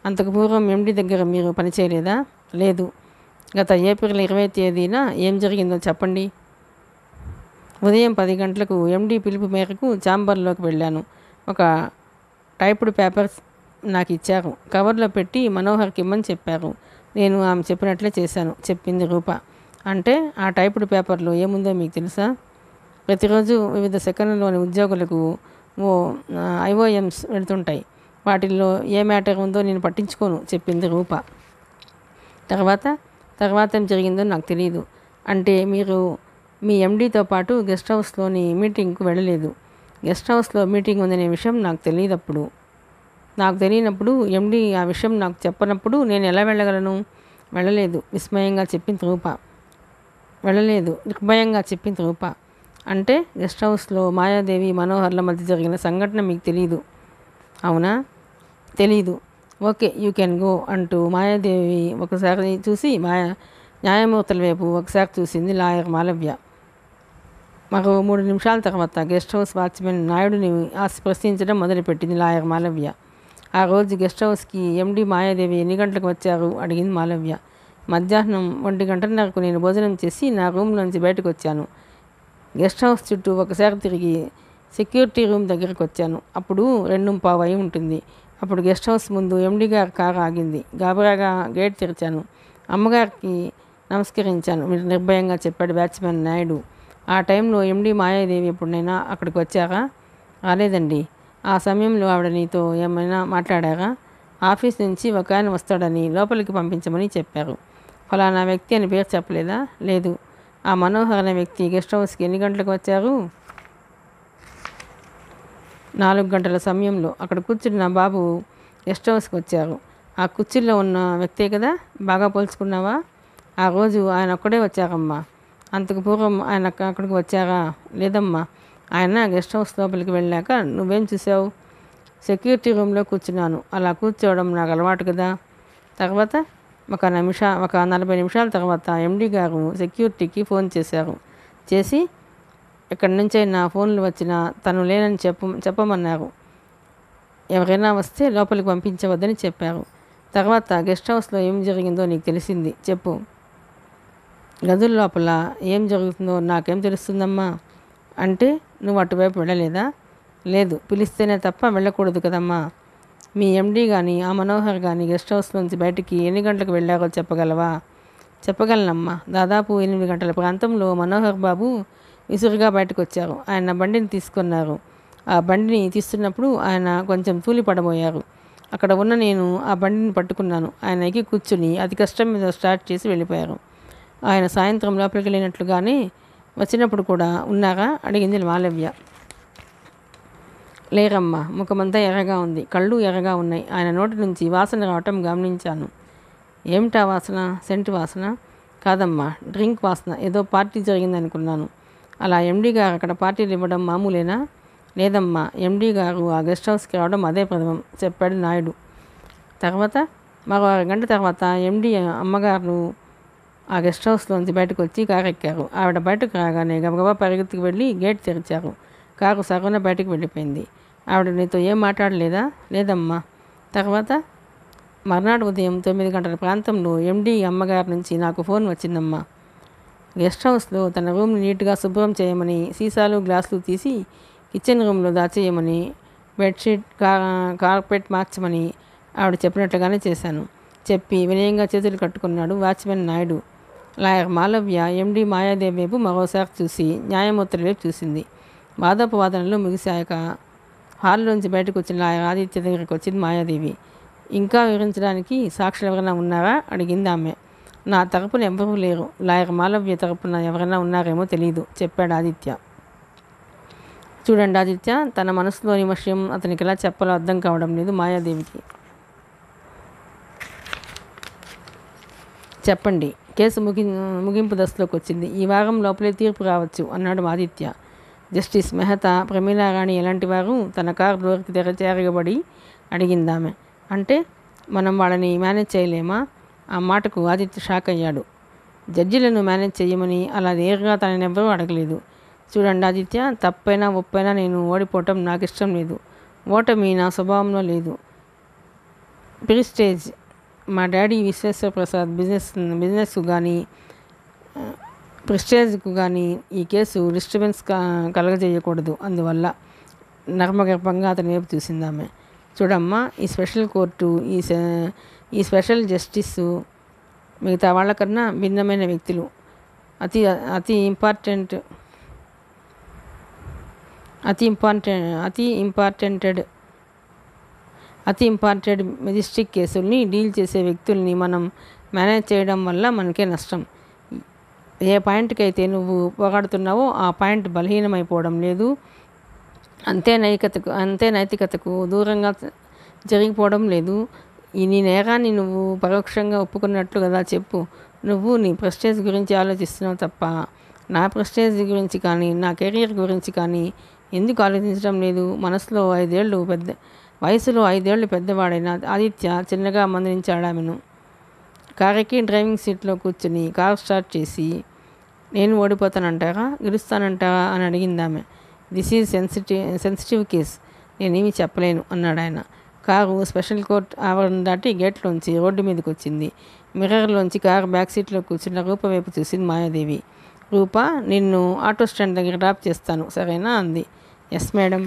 అంతకు పూర్వం ఎండి దగ్గర మీరు పనిచేయలేదా? లేదు. గత ఏప్రిల్ 20వ తేదీన ఏం జరిగిందో చెప్పండి. ఉదయం 10 గంటలకు ఎండి పిలుపు మేరకు ఛాంబర్లోకి వెళ్ళాను. ఒక టైప్డ్ పేపర్స్ నాకు ఇచ్చారు. కవర్లో పెట్టి మనోహర్కి ఇమ్మని చెప్పారు. నేను ఆమె చెప్పినట్లే చేశాను, చెప్పింది రూప. అంటే ఆ టైప్డ్ పేపర్లో ఏముందో మీకు తెలుసా? ప్రతిరోజు వివిధ సెకండ్లలోని ఉద్యోగులకు IOMs వెళుతుంటాయి. వాటిల్లో ఏ మ్యాటర్ ఉందో నేను పట్టించుకోను, చెప్పింది రూప. తర్వాత ఏం జరిగిందో నాకు తెలియదు. అంటే మీరు మీ ఎండీతో పాటు గెస్ట్ హౌస్లోని మీటింగ్కు వెళ్ళలేదు. గెస్ట్ హౌస్లో మీటింగ్ ఉందనే విషయం నాకు తెలియనప్పుడు ఎండీ ఆ విషయం నాకు చెప్పనప్పుడు నేను ఎలా వెళ్ళగలను? వెళ్ళలేదు, నిర్భయంగా చెప్పింది రూప. అంటే గెస్ట్ హౌస్లో మాయాదేవి మనోహర్ల మధ్య జరిగిన సంఘటన మీకు తెలియదు, అవునా? తెలీదు. ఓకే, యూ కెన్ గో అంటూ మాయాదేవి ఒకసారి చూసి న్యాయమూర్తుల వైపు ఒకసారి చూసింది లాయర్ మాలవ్య. మరో 3 నిమిషాల తర్వాత గెస్ట్ హౌస్ వాచ్మెన్ నాయుడుని ప్రశ్నించడం మొదలుపెట్టింది లాయర్ మాలవ్య. ఆ రోజు గెస్ట్ హౌస్కి ఎండి మాయాదేవి ఎన్ని గంటలకు వచ్చారు అడిగింది మాలవ్య. మధ్యాహ్నం 1:30కు నేను భోజనం చేసి నా రూమ్లోంచి బయటకు వచ్చాను. గెస్ట్ హౌస్ చుట్టూ ఒకసారి తిరిగి సెక్యూరిటీ రూమ్ దగ్గరికి వచ్చాను. అప్పుడు 2:15 అయి ఉంటుంది. అప్పుడు గెస్ట్ హౌస్ ముందు ఎండి గారి కారు ఆగింది. గాబరాగా గేట్ తెరిచాను. అమ్మగారికి నమస్కరించాను, నిర్భయంగా చెప్పాడు వాచ్మెన్ నాయుడు. ఆ టైంలో ఎండి మాయాదేవి ఎప్పుడైనా అక్కడికి వచ్చారా? రాలేదండి. ఆ సమయంలో ఆవిడ నీతో ఏమైనా మాట్లాడారా? ఆఫీస్ నుంచి ఒక ఆయన వస్తాడని లోపలికి పంపించమని చెప్పారు. ఫలానా వ్యక్తి అని పేరు చెప్పలేదా? లేదు. ఆ మనోహర్ అనే వ్యక్తి గెస్ట్ హౌస్కి ఎన్ని గంటలకు వచ్చారు? 4 గంటల సమయంలో. అక్కడ కూర్చున్న బాబు గెస్ట్ హౌస్కి వచ్చారు. ఆ కుర్చీలో ఉన్న వ్యక్తే కదా? బాగా పోల్చుకున్నావా? ఆ రోజు ఆయన ఒక్కడే వచ్చారమ్మా. అంతకు పూర్వం ఆయన అక్కడికి వచ్చారా? లేదమ్మా. ఆయన గెస్ట్ హౌస్ లోపలికి వెళ్ళాక నువ్వేం చూసావు? సెక్యూరిటీ రూమ్లో కూర్చున్నాను. అలా కూర్చోవడం నాకు అలవాటు కదా. తర్వాత ఒక 40 నిమిషాల తర్వాత ఎండి గారు సెక్యూరిటీకి ఫోన్ చేశారు. చేసి ఎక్కడి నుంచైనా ఫోన్లు వచ్చినా తను లేనని చెప్పమన్నారు. ఎవరైనా వస్తే లోపలికి పంపించవద్దని చెప్పారు. తర్వాత గెస్ట్ హౌస్లో ఏం జరిగిందో నీకు తెలిసింది, చెప్పు. గదుల లోపల ఏం జరుగుతుందో నాకేం తెలుస్తుందమ్మా? అంటే నువ్వు అటువైపు వెళ్ళలేదా? లేదు. పిలిస్తేనే తప్ప వెళ్ళకూడదు కదమ్మా. మీ ఎండి కానీ ఆ మనోహర్ కానీ గెస్ట్ హౌస్ నుంచి బయటికి ఎన్ని గంటలకు వెళ్ళారో చెప్పగలవా? చెప్పగలనమ్మా. దాదాపు 8 గంటల ప్రాంతంలో మనోహర్ బాబు విసురుగా బయటకు వచ్చారు. ఆయన బండిని తీసుకున్నారు. ఆ బండిని తీస్తున్నప్పుడు ఆయన కొంచెం తూలి పడబోయారు. అక్కడ ఉన్న నేను ఆ బండిని పట్టుకున్నాను. ఆయన ఎక్కి కూర్చుని అతి కష్టం మీద స్టార్ట్ చేసి వెళ్ళిపోయారు. ఆయన సాయంత్రం లోపలికి వెళ్ళినట్లుగానే వచ్చినప్పుడు కూడా ఉన్నారా? అడిగింది మాలవ్య. లేరమ్మా. ముఖమంతా ఎర్రగా ఉంది. కళ్ళు ఎర్రగా ఉన్నాయి. ఆయన నోటి నుంచి వాసన రావటం గమనించాను. ఏమిటా వాసన? సెంటు వాసన? కాదమ్మా, డ్రింక్ వాసన. ఏదో పార్టీ జరిగిందనుకున్నాను. అలా ఎండీ గారు అక్కడ పార్టీలు ఇవ్వడం మామూలేనా? లేదమ్మా, ఎండీ గారు ఆ గెస్ట్ హౌస్కి రావడం అదే ప్రథమం, చెప్పాడు నాయుడు. తర్వాత మరో 6 గంటల తర్వాత ఎండీ అమ్మగారు ఆ గెస్ట్ హౌస్లోంచి బయటకు వచ్చి కారు ఎక్కారు. ఆవిడ బయటకు రాగానే గబగబా పరిగెత్తుకు వెళ్ళి గేట్ తెరిచారు. కారు సగంలో బయటకు వెళ్ళిపోయింది. ఆవిడ నీతో ఏం మాట్లాడలేదా? లేదమ్మా. తర్వాత మర్నాడు ఉదయం 9 గంటల ప్రాంతంలో ఎండీ అమ్మగారి నుంచి నాకు ఫోన్ వచ్చిందమ్మా. గెస్ట్ హౌస్లో తన రూమ్ని నీట్గా శుభ్రం చేయమని, సీసాలు గ్లాసులు తీసి కిచెన్ రూమ్లో దాచేయమని, బెడ్షీట్ కార్పెట్ మార్చమని ఆవిడ చెప్పినట్లుగానే చేశాను. చెప్పి వినయంగా చేతులు కట్టుకున్నాడు watchman Naidu. Lawyer Malaviya MD Mayadevi వైపు మరోసారి చూసి న్యాయమూర్తుల వైపు చూసింది. వాదోపవాదనలు ముగిశాక హాల్లోంచి బయటకు వచ్చిన లాయర్ ఆదిత్య దగ్గరికి వచ్చింది మాయాదేవి. ఇంకా వివరించడానికి సాక్షులు ఎవరైనా ఉన్నారా? అడిగింది ఆమె. నా తరపున ఎవ్వరూ లేరు. లాయర్ మాలవ్య తరపున ఎవరైనా ఉన్నారేమో తెలియదు, చెప్పాడు ఆదిత్య. చూడండి ఆదిత్య, తన మనసులోని విషయం అతనికి ఎలా చెప్పాలో అర్థం కావడం లేదు మాయాదేవికి. చెప్పండి. కేసు ముగింపు దశలోకి వచ్చింది. ఈ వారం లోపలే తీర్పు రావచ్చు అన్నాడు ఆదిత్య. జస్టిస్ మెహతా, ప్రమీలారాణి ఎలాంటి వారు? తన కారు డోర్కి తెరచేరగబడి అడిగిందామె. అంటే మనం వాళ్ళని మేనేజ్ చేయలేమా? ఆ మాటకు ఆదిత్య షాక్ అయ్యాడు. జడ్జిలను మేనేజ్ చేయమని అలా నేరుగా తననెవ్వరూ అడగలేదు. చూడండి ఆదిత్య, తప్పైనా ఒప్పైనా నేను ఓడిపోవటం నాకు ఇష్టం లేదు. ఓటమి నా స్వభావంలో లేదు. ప్రిస్టేజ్ మా డాడీ విశ్వేశ్వర ప్రసాద్ బిజినెస్కు కానీ ప్రెస్టేజ్కు కానీ ఈ కేసు డిస్టర్బెన్స్ కలగజేయకూడదు. అందువల్ల నర్మగర్భంగా అతని వైపు చూసిందామె. చూడమ్మా, ఈ స్పెషల్ కోర్టు, ఈ స్పెషల్ జస్టిస్ మిగతా వాళ్ళకన్నా భిన్నమైన వ్యక్తులు. అతి అతి ఇంపార్టెంట్ మెజిస్ట్రిక్ కేసుల్ని డీల్ చేసే వ్యక్తుల్ని మనం మేనేజ్ చేయడం వల్ల మనకే నష్టం. ఏ పాయింట్కి అయితే నువ్వు పోరాడుతున్నావో ఆ పాయింట్ బలహీనమైపోవడం లేదు. అంతే నైతికతకు దూరంగా జరిగిపోవడం లేదు. నీ నేరాన్ని నువ్వు పరోక్షంగా ఒప్పుకున్నట్లు కదా చెప్పు. నువ్వు నీ ప్రెస్టేజ్ గురించి ఆలోచిస్తున్నావు తప్ప నా ప్రెస్టేజ్ గురించి కానీ నా కెరీర్ గురించి కానీ ఎందుకు ఆలోచించడం లేదు? వయసులో 5 ఏళ్ళు పెద్దవాడైన ఆదిత్య చిన్నగా మందలించాడు ఆమెను. కారుకి డ్రైవింగ్ సీట్లో కూర్చుని కారు స్టార్ట్ చేసి, నేను ఓడిపోతానంటారా, గెలుస్తానంటారా అని అడిగింది ఆమె. దిస్ ఈజ్ సెన్సిటివ్ కేస్, నేనేమీ చెప్పలేను అన్నాడు ఆయన. కారు స్పెషల్ కోర్ట్ ఆవరణ దాటి గేట్లోంచి రోడ్డు మీదకి వచ్చింది. మిర్రర్లోంచి కారు బ్యాక్ సీట్లో కూర్చున్న రూప వైపు చూసింది మాయాదేవి. రూప, నిన్ను ఆటో స్టాండ్ దగ్గర డ్రాప్ చేస్తాను, సరేనా అంది. Yes madam.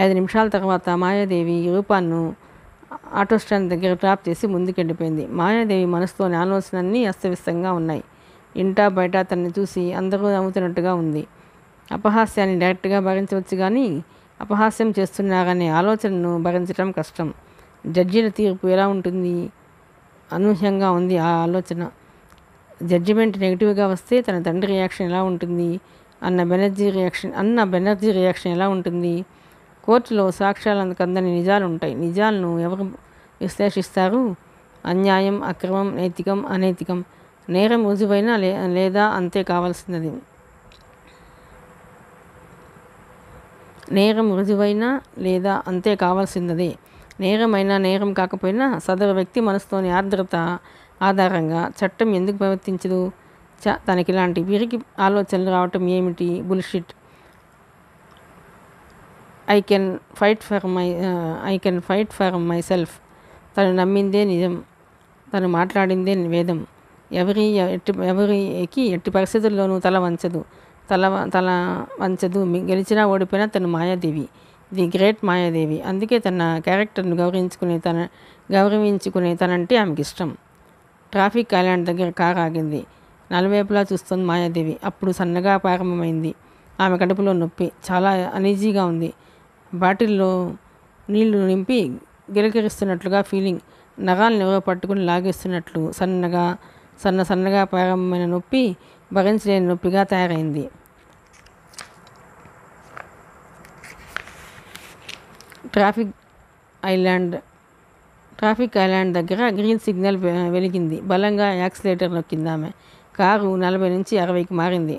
5 నిమిషాల తర్వాత మాయాదేవి రూపాను ఆటో స్టాండ్ దగ్గర డ్రాప్ చేసి ముందుకెళ్ళిపోయింది. మాయాదేవి మనసులోని ఆలోచనలన్నీ అస్తవ్యస్తంగా ఉన్నాయి. ఇంటా బయట తనని చూసి అందరూ నవ్వుతున్నట్టుగా ఉంది. అపహాస్యాన్ని డైరెక్ట్గా భరించవచ్చు కానీ అపహాస్యం చేస్తున్నారనే ఆలోచనను భరించడం కష్టం. జడ్జిల తీర్పు ఎలా ఉంటుంది? అనూహ్యంగా ఉంది ఆ ఆలోచన. జడ్జిమెంట్ నెగిటివ్గా వస్తే తన తండ్రి రియాక్షన్ ఎలా ఉంటుంది అన్న బెనర్జీ రియాక్షన్ ఎలా ఉంటుంది? కోర్టులో సాక్ష్యాలకు అందని నిజాలు ఉంటాయి. నిజాలను ఎవరు విశ్లేషిస్తారు? అన్యాయం, అక్రమం, నైతికం, అనైతికం, నేరం రుజువైనా లేదా అంతే కావాల్సినది. నేరం రుజువైనా లేదా అంతే కావాల్సినదే. నేరమైనా నేరం కాకపోయినా సదరు వ్యక్తి మనసులోని ఆర్ద్రత ఆధారంగా చట్టం ఎందుకు ప్రవర్తించదు? తనకి ఇలాంటి పిరికి ఆలోచనలు రావటం ఏమిటి? Bullshit. I can fight for my self. తను నమ్మిందే నిజం, తను మాట్లాడిందే వేదం. ఎవరికి ఎట్టి పరిస్థితుల్లోనూ తల వంచదు. గెలిచినా ఓడిపోయినా తను మాయాదేవి, ది గ్రేట్ మాయాదేవి. అందుకే తన క్యారెక్టర్ను గౌరవించుకునే తనంటే ఆమెకి ఇష్టం. ట్రాఫిక్ ఐలాండ్ దగ్గర కారు ఆగింది. నలువైపులా చూస్తుంది మాయాదేవి. అప్పుడు సన్నగా ప్రారంభమైంది. ఆమె కడుపులో నొప్పి, చాలా అనీజీగా ఉంది. బాటిల్లో నీళ్లు నింపి గిలకిరిస్తున్నట్లుగా ఫీలింగ్. నరాలను ఎవరో పట్టుకుని లాగేస్తున్నట్లు సన్నగా ప్రారంభమైన నొప్పి భరించలేని నొప్పిగా తయారైంది. ట్రాఫిక్ ఐలాండ్ దగ్గర గ్రీన్ సిగ్నల్ వెలిగింది. బలంగా యాక్సిలేటర్ నొక్కింది ఆమె. కారు 40 నుంచి 60కి మారింది.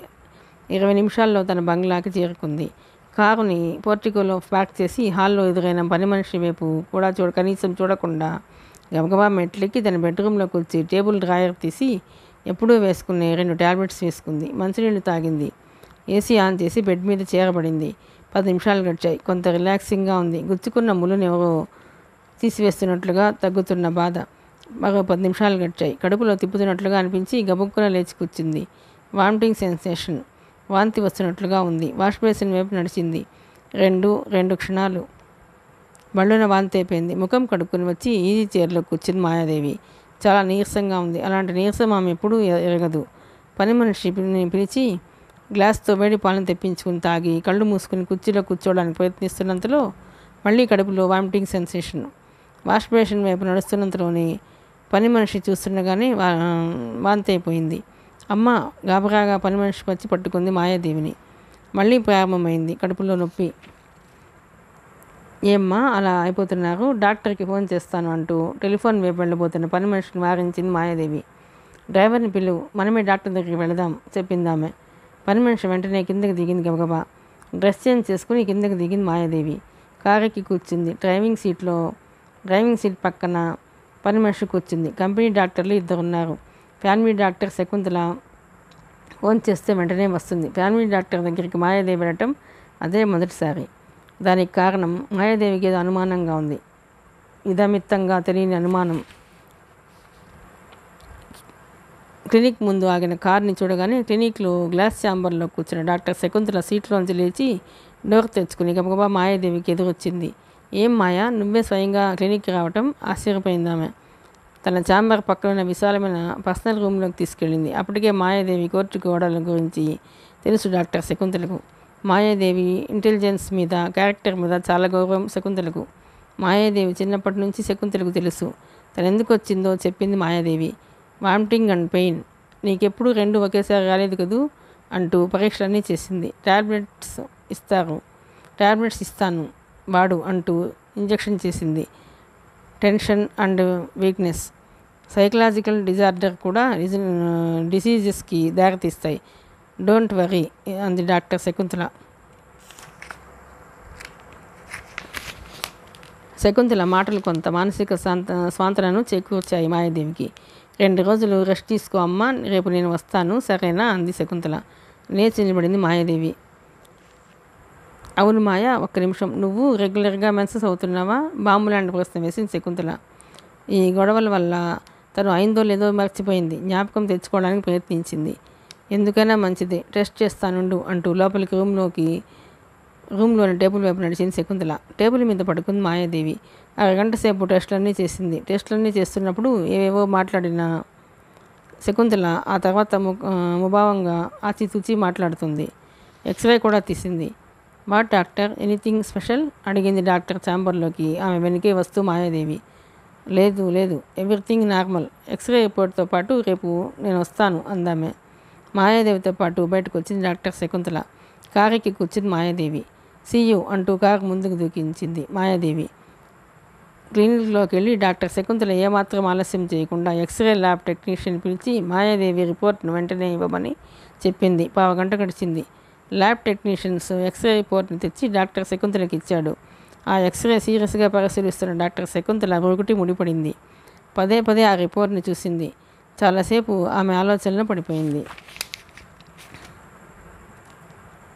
20 నిమిషాల్లో తన బంగ్లాకి చేరుకుంది. కారుని పోర్టికోలో పార్క్ చేసి హాల్లో ఎదురైన పని మనిషి వైపు కూడా కనీసం చూడకుండా గబగబా మెట్లెక్కి తన బెడ్రూమ్లోకి వచ్చి టేబుల్ డ్రాయర్ తీసి ఎప్పుడూ వేసుకునే 2 టాబ్లెట్స్ వేసుకుంది. మంచినీళ్ళు తాగింది. ఏసీ ఆన్ చేసి బెడ్ మీద చేరబడింది. 10 నిమిషాలు గడిచాయి. కొంత రిలాక్సింగ్గా ఉంది. గుచ్చుకున్న ముళ్ళుని ఎవరో తీసివేస్తున్నట్లుగా తగ్గుతున్న బాధ. మరో 10 నిమిషాలు గడిచాయి. కడుపులో తిప్పుతున్నట్లుగా అనిపించి గబుక్కున లేచి కూర్చుంది. వామిటింగ్ సెన్సేషన్, వాంతి వస్తున్నట్లుగా ఉంది. వాష్ బేసిన్ వైపు నడిచింది. రెండు క్షణాలు బళ్ళున వాంతి అయిపోయింది. ముఖం కడుక్కుని వచ్చి ఈజీ చైర్లో కూర్చుంది మాయాదేవి. చాలా నీరసంగా ఉంది. అలాంటి నీరసం ఆమె ఎప్పుడూ ఎరగదు. పని మనిషిని పిలిచి గ్లాస్తో వేడి పాలను తెప్పించుకుని తాగి కళ్ళు మూసుకుని కుర్చీలో కూర్చోవడానికి ప్రయత్నిస్తున్నంతలో మళ్ళీ కడుపులో వామిటింగ్ సెన్సేషన్. వాష్ బేసిన్ వైపు నడుస్తున్నంతలోనే పని మనిషి చూస్తుండగానే వాంతి అయిపోయింది. అమ్మ గాబరాగా పని మనిషి వచ్చి పట్టుకుంది మాయాదేవిని. మళ్ళీ ప్రారంభమైంది కడుపులో నొప్పి. ఏమ్మా అలా అయిపోతున్నారు? డాక్టర్కి ఫోన్ చేస్తాను అంటూ టెలిఫోన్ వైపు వెళ్ళబోతున్న పని మనిషిని వారించింది మాయాదేవి. డ్రైవర్ని పిలువు, మనమే డాక్టర్ దగ్గరికి వెళదాం చెప్పిందామె. పని మనిషి వెంటనే కిందకి దిగింది. గబగబా డ్రెస్ చేంజ్ చేసుకుని కిందకి దిగింది మాయాదేవి. కారెక్కి కూర్చుంది. డ్రైవింగ్ సీట్ పక్కన పని మనిషి కూర్చుంది. కంపెనీ డాక్టర్లు 2 ఉన్నారు. ఫ్యామిలీ డాక్టర్ శకుంతల ఫోన్ చేస్తే వెంటనే వస్తుంది. ఫ్యామిలీ డాక్టర్ దగ్గరికి మాయాదేవి వెళ్ళటం అదే మొదటిసారి. దానికి కారణం మాయాదేవికి ఏదో అనుమానంగా ఉంది. ఇదమిత్తంగా తెలియని అనుమానం. క్లినిక్ ముందు ఆగిన కారుని చూడగానే క్లినిక్లో గ్లాస్ ఛాంబర్లో కూర్చున్న డాక్టర్ శకుంతల సీట్లోంచి లేచి డోర్ తెచ్చుకుని గబగబా మాయాదేవికి ఎదురొచ్చింది. ఏం మాయా, నువ్వే స్వయంగా క్లినిక్కి రావటం? ఆశ్చర్యపోయిందామె. తన ఛాంబర్ పక్కన విశాలమైన పర్సనల్ రూమ్లోకి తీసుకెళ్ళింది. అప్పటికే మాయాదేవి కోర్టు గోడల గురించి తెలుసు డాక్టర్ శకుంతలకు. మాయాదేవి ఇంటెలిజెన్స్ మీద, క్యారెక్టర్ మీద చాలా గౌరవం శకుంతలకు. మాయాదేవి చిన్నప్పటి నుంచి శకుంతలకు తెలుసు. తను ఎందుకు వచ్చిందో చెప్పింది మాయాదేవి. Vomiting and pain. నీకెప్పుడు 2 ఒకేసారి రాలేదు కదూ అంటూ పరీక్షలన్నీ చేసింది. టాబ్లెట్స్ ఇస్తాను వాడు అంటూ ఇంజెక్షన్ చేసింది. Tension and weakness, psychological disorder కూడా డిసీజెస్కి దారితీస్తాయి. డోంట్ వరీ అంది డాక్టర్ శకుంతల. శకుంతల మాటలు కొంత మానసిక స్వాంతనను చేకూర్చాయి మాయాదేవికి. 2 రోజులు రెస్ట్ తీసుకో అమ్మా, రేపు నేను వస్తాను సరేనా అంది శకుంతల. లేచి నిలబడింది మాయాదేవి. అవును మాయా, 1 నిమిషం. నువ్వు రెగ్యులర్గా మెన్సెస్ అవుతున్నావా? బాంబులాంటి ప్రశ్న వేసింది శకుంతల. ఈ గొడవల వల్ల తను అయిందో లేదో మర్చిపోయింది. జ్ఞాపకం తెచ్చుకోవడానికి ప్రయత్నించింది. ఎందుకైనా మంచిది, టెస్ట్ చేస్తానుండు అంటూ లోపలికి రూమ్లోని టేబుల్ వైపు నడిచింది శకుంతల. టేబుల్ మీద పడుకుంది మాయాదేవి. 1 గంట సేపు టెస్టులన్నీ చేసింది. టెస్టులన్నీ చేస్తున్నప్పుడు ఏవేవో మాట్లాడిన శకుంతల ఆ తర్వాత ముభావంగా ఆచితూచి మాట్లాడుతుంది. ఎక్స్రే కూడా తీసింది. వాట్ డాక్టర్, ఎనీథింగ్ స్పెషల్ అడిగింది డాక్టర్ ఛాంబర్లోకి ఆమె వెనకే వస్తూ మాయాదేవి. లేదు లేదు, ఎవ్రీథింగ్ నార్మల్. ఎక్స్రే రిపోర్ట్తో పాటు రేపు నేను వస్తాను అందామె. మాయాదేవితో పాటు బయటకు వచ్చింది డాక్టర్ శకుంతల. కారుకి కూర్చుంది మాయాదేవి. సీయూ అంటూ కారు ముందుకు దూకించింది మాయాదేవి. క్లినిక్లోకి వెళ్ళి డాక్టర్ శకుంతల ఏమాత్రం ఆలస్యం చేయకుండా ఎక్స్రే ల్యాబ్ టెక్నీషియన్ పిలిచి మాయాదేవి రిపోర్ట్ను వెంటనే ఇవ్వమని చెప్పింది. పావుగంట గడిచింది. ల్యాబ్ టెక్నీషియన్స్ ఎక్స్రే రిపోర్ట్ని తెచ్చి డాక్టర్ శకుంతలకి ఇచ్చాడు. ఆ ఎక్స్రే సీరియస్గా పరిశీలిస్తున్న డాక్టర్ శకుంతల ఒకటి ముడిపడింది. పదే పదే ఆ రిపోర్ట్ని చూసింది. చాలాసేపు ఆమె ఆలోచనలో పడిపోయింది.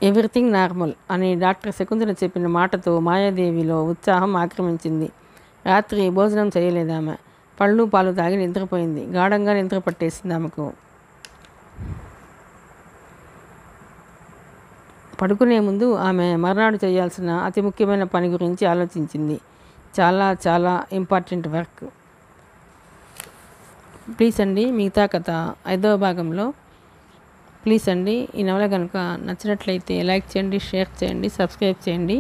ఎవ్రీథింగ్ నార్మల్ అని డాక్టర్ శకుంతల చెప్పిన మాటతో మాయాదేవిలో ఉత్సాహం ఆక్రమించింది. రాత్రి భోజనం చేయలేదామె. పళ్ళు పాలు తాగి నిద్రపోయింది. గాఢంగా నిద్ర పట్టేసింది ఆమెకు. పడుకునే ముందు ఆమె మర్నాడు చేయాల్సిన అతి ముఖ్యమైన పని గురించి ఆలోచించింది. చాలా చాలా ఇంపార్టెంట్ వర్క్. ప్లీజ్ అండి, మిగతా కథ 5వ భాగంలో. ప్లీజ్ అండి, ఈ నవల కనుక నచ్చినట్లయితే లైక్ చేయండి, షేర్ చేయండి, సబ్స్క్రైబ్ చేయండి.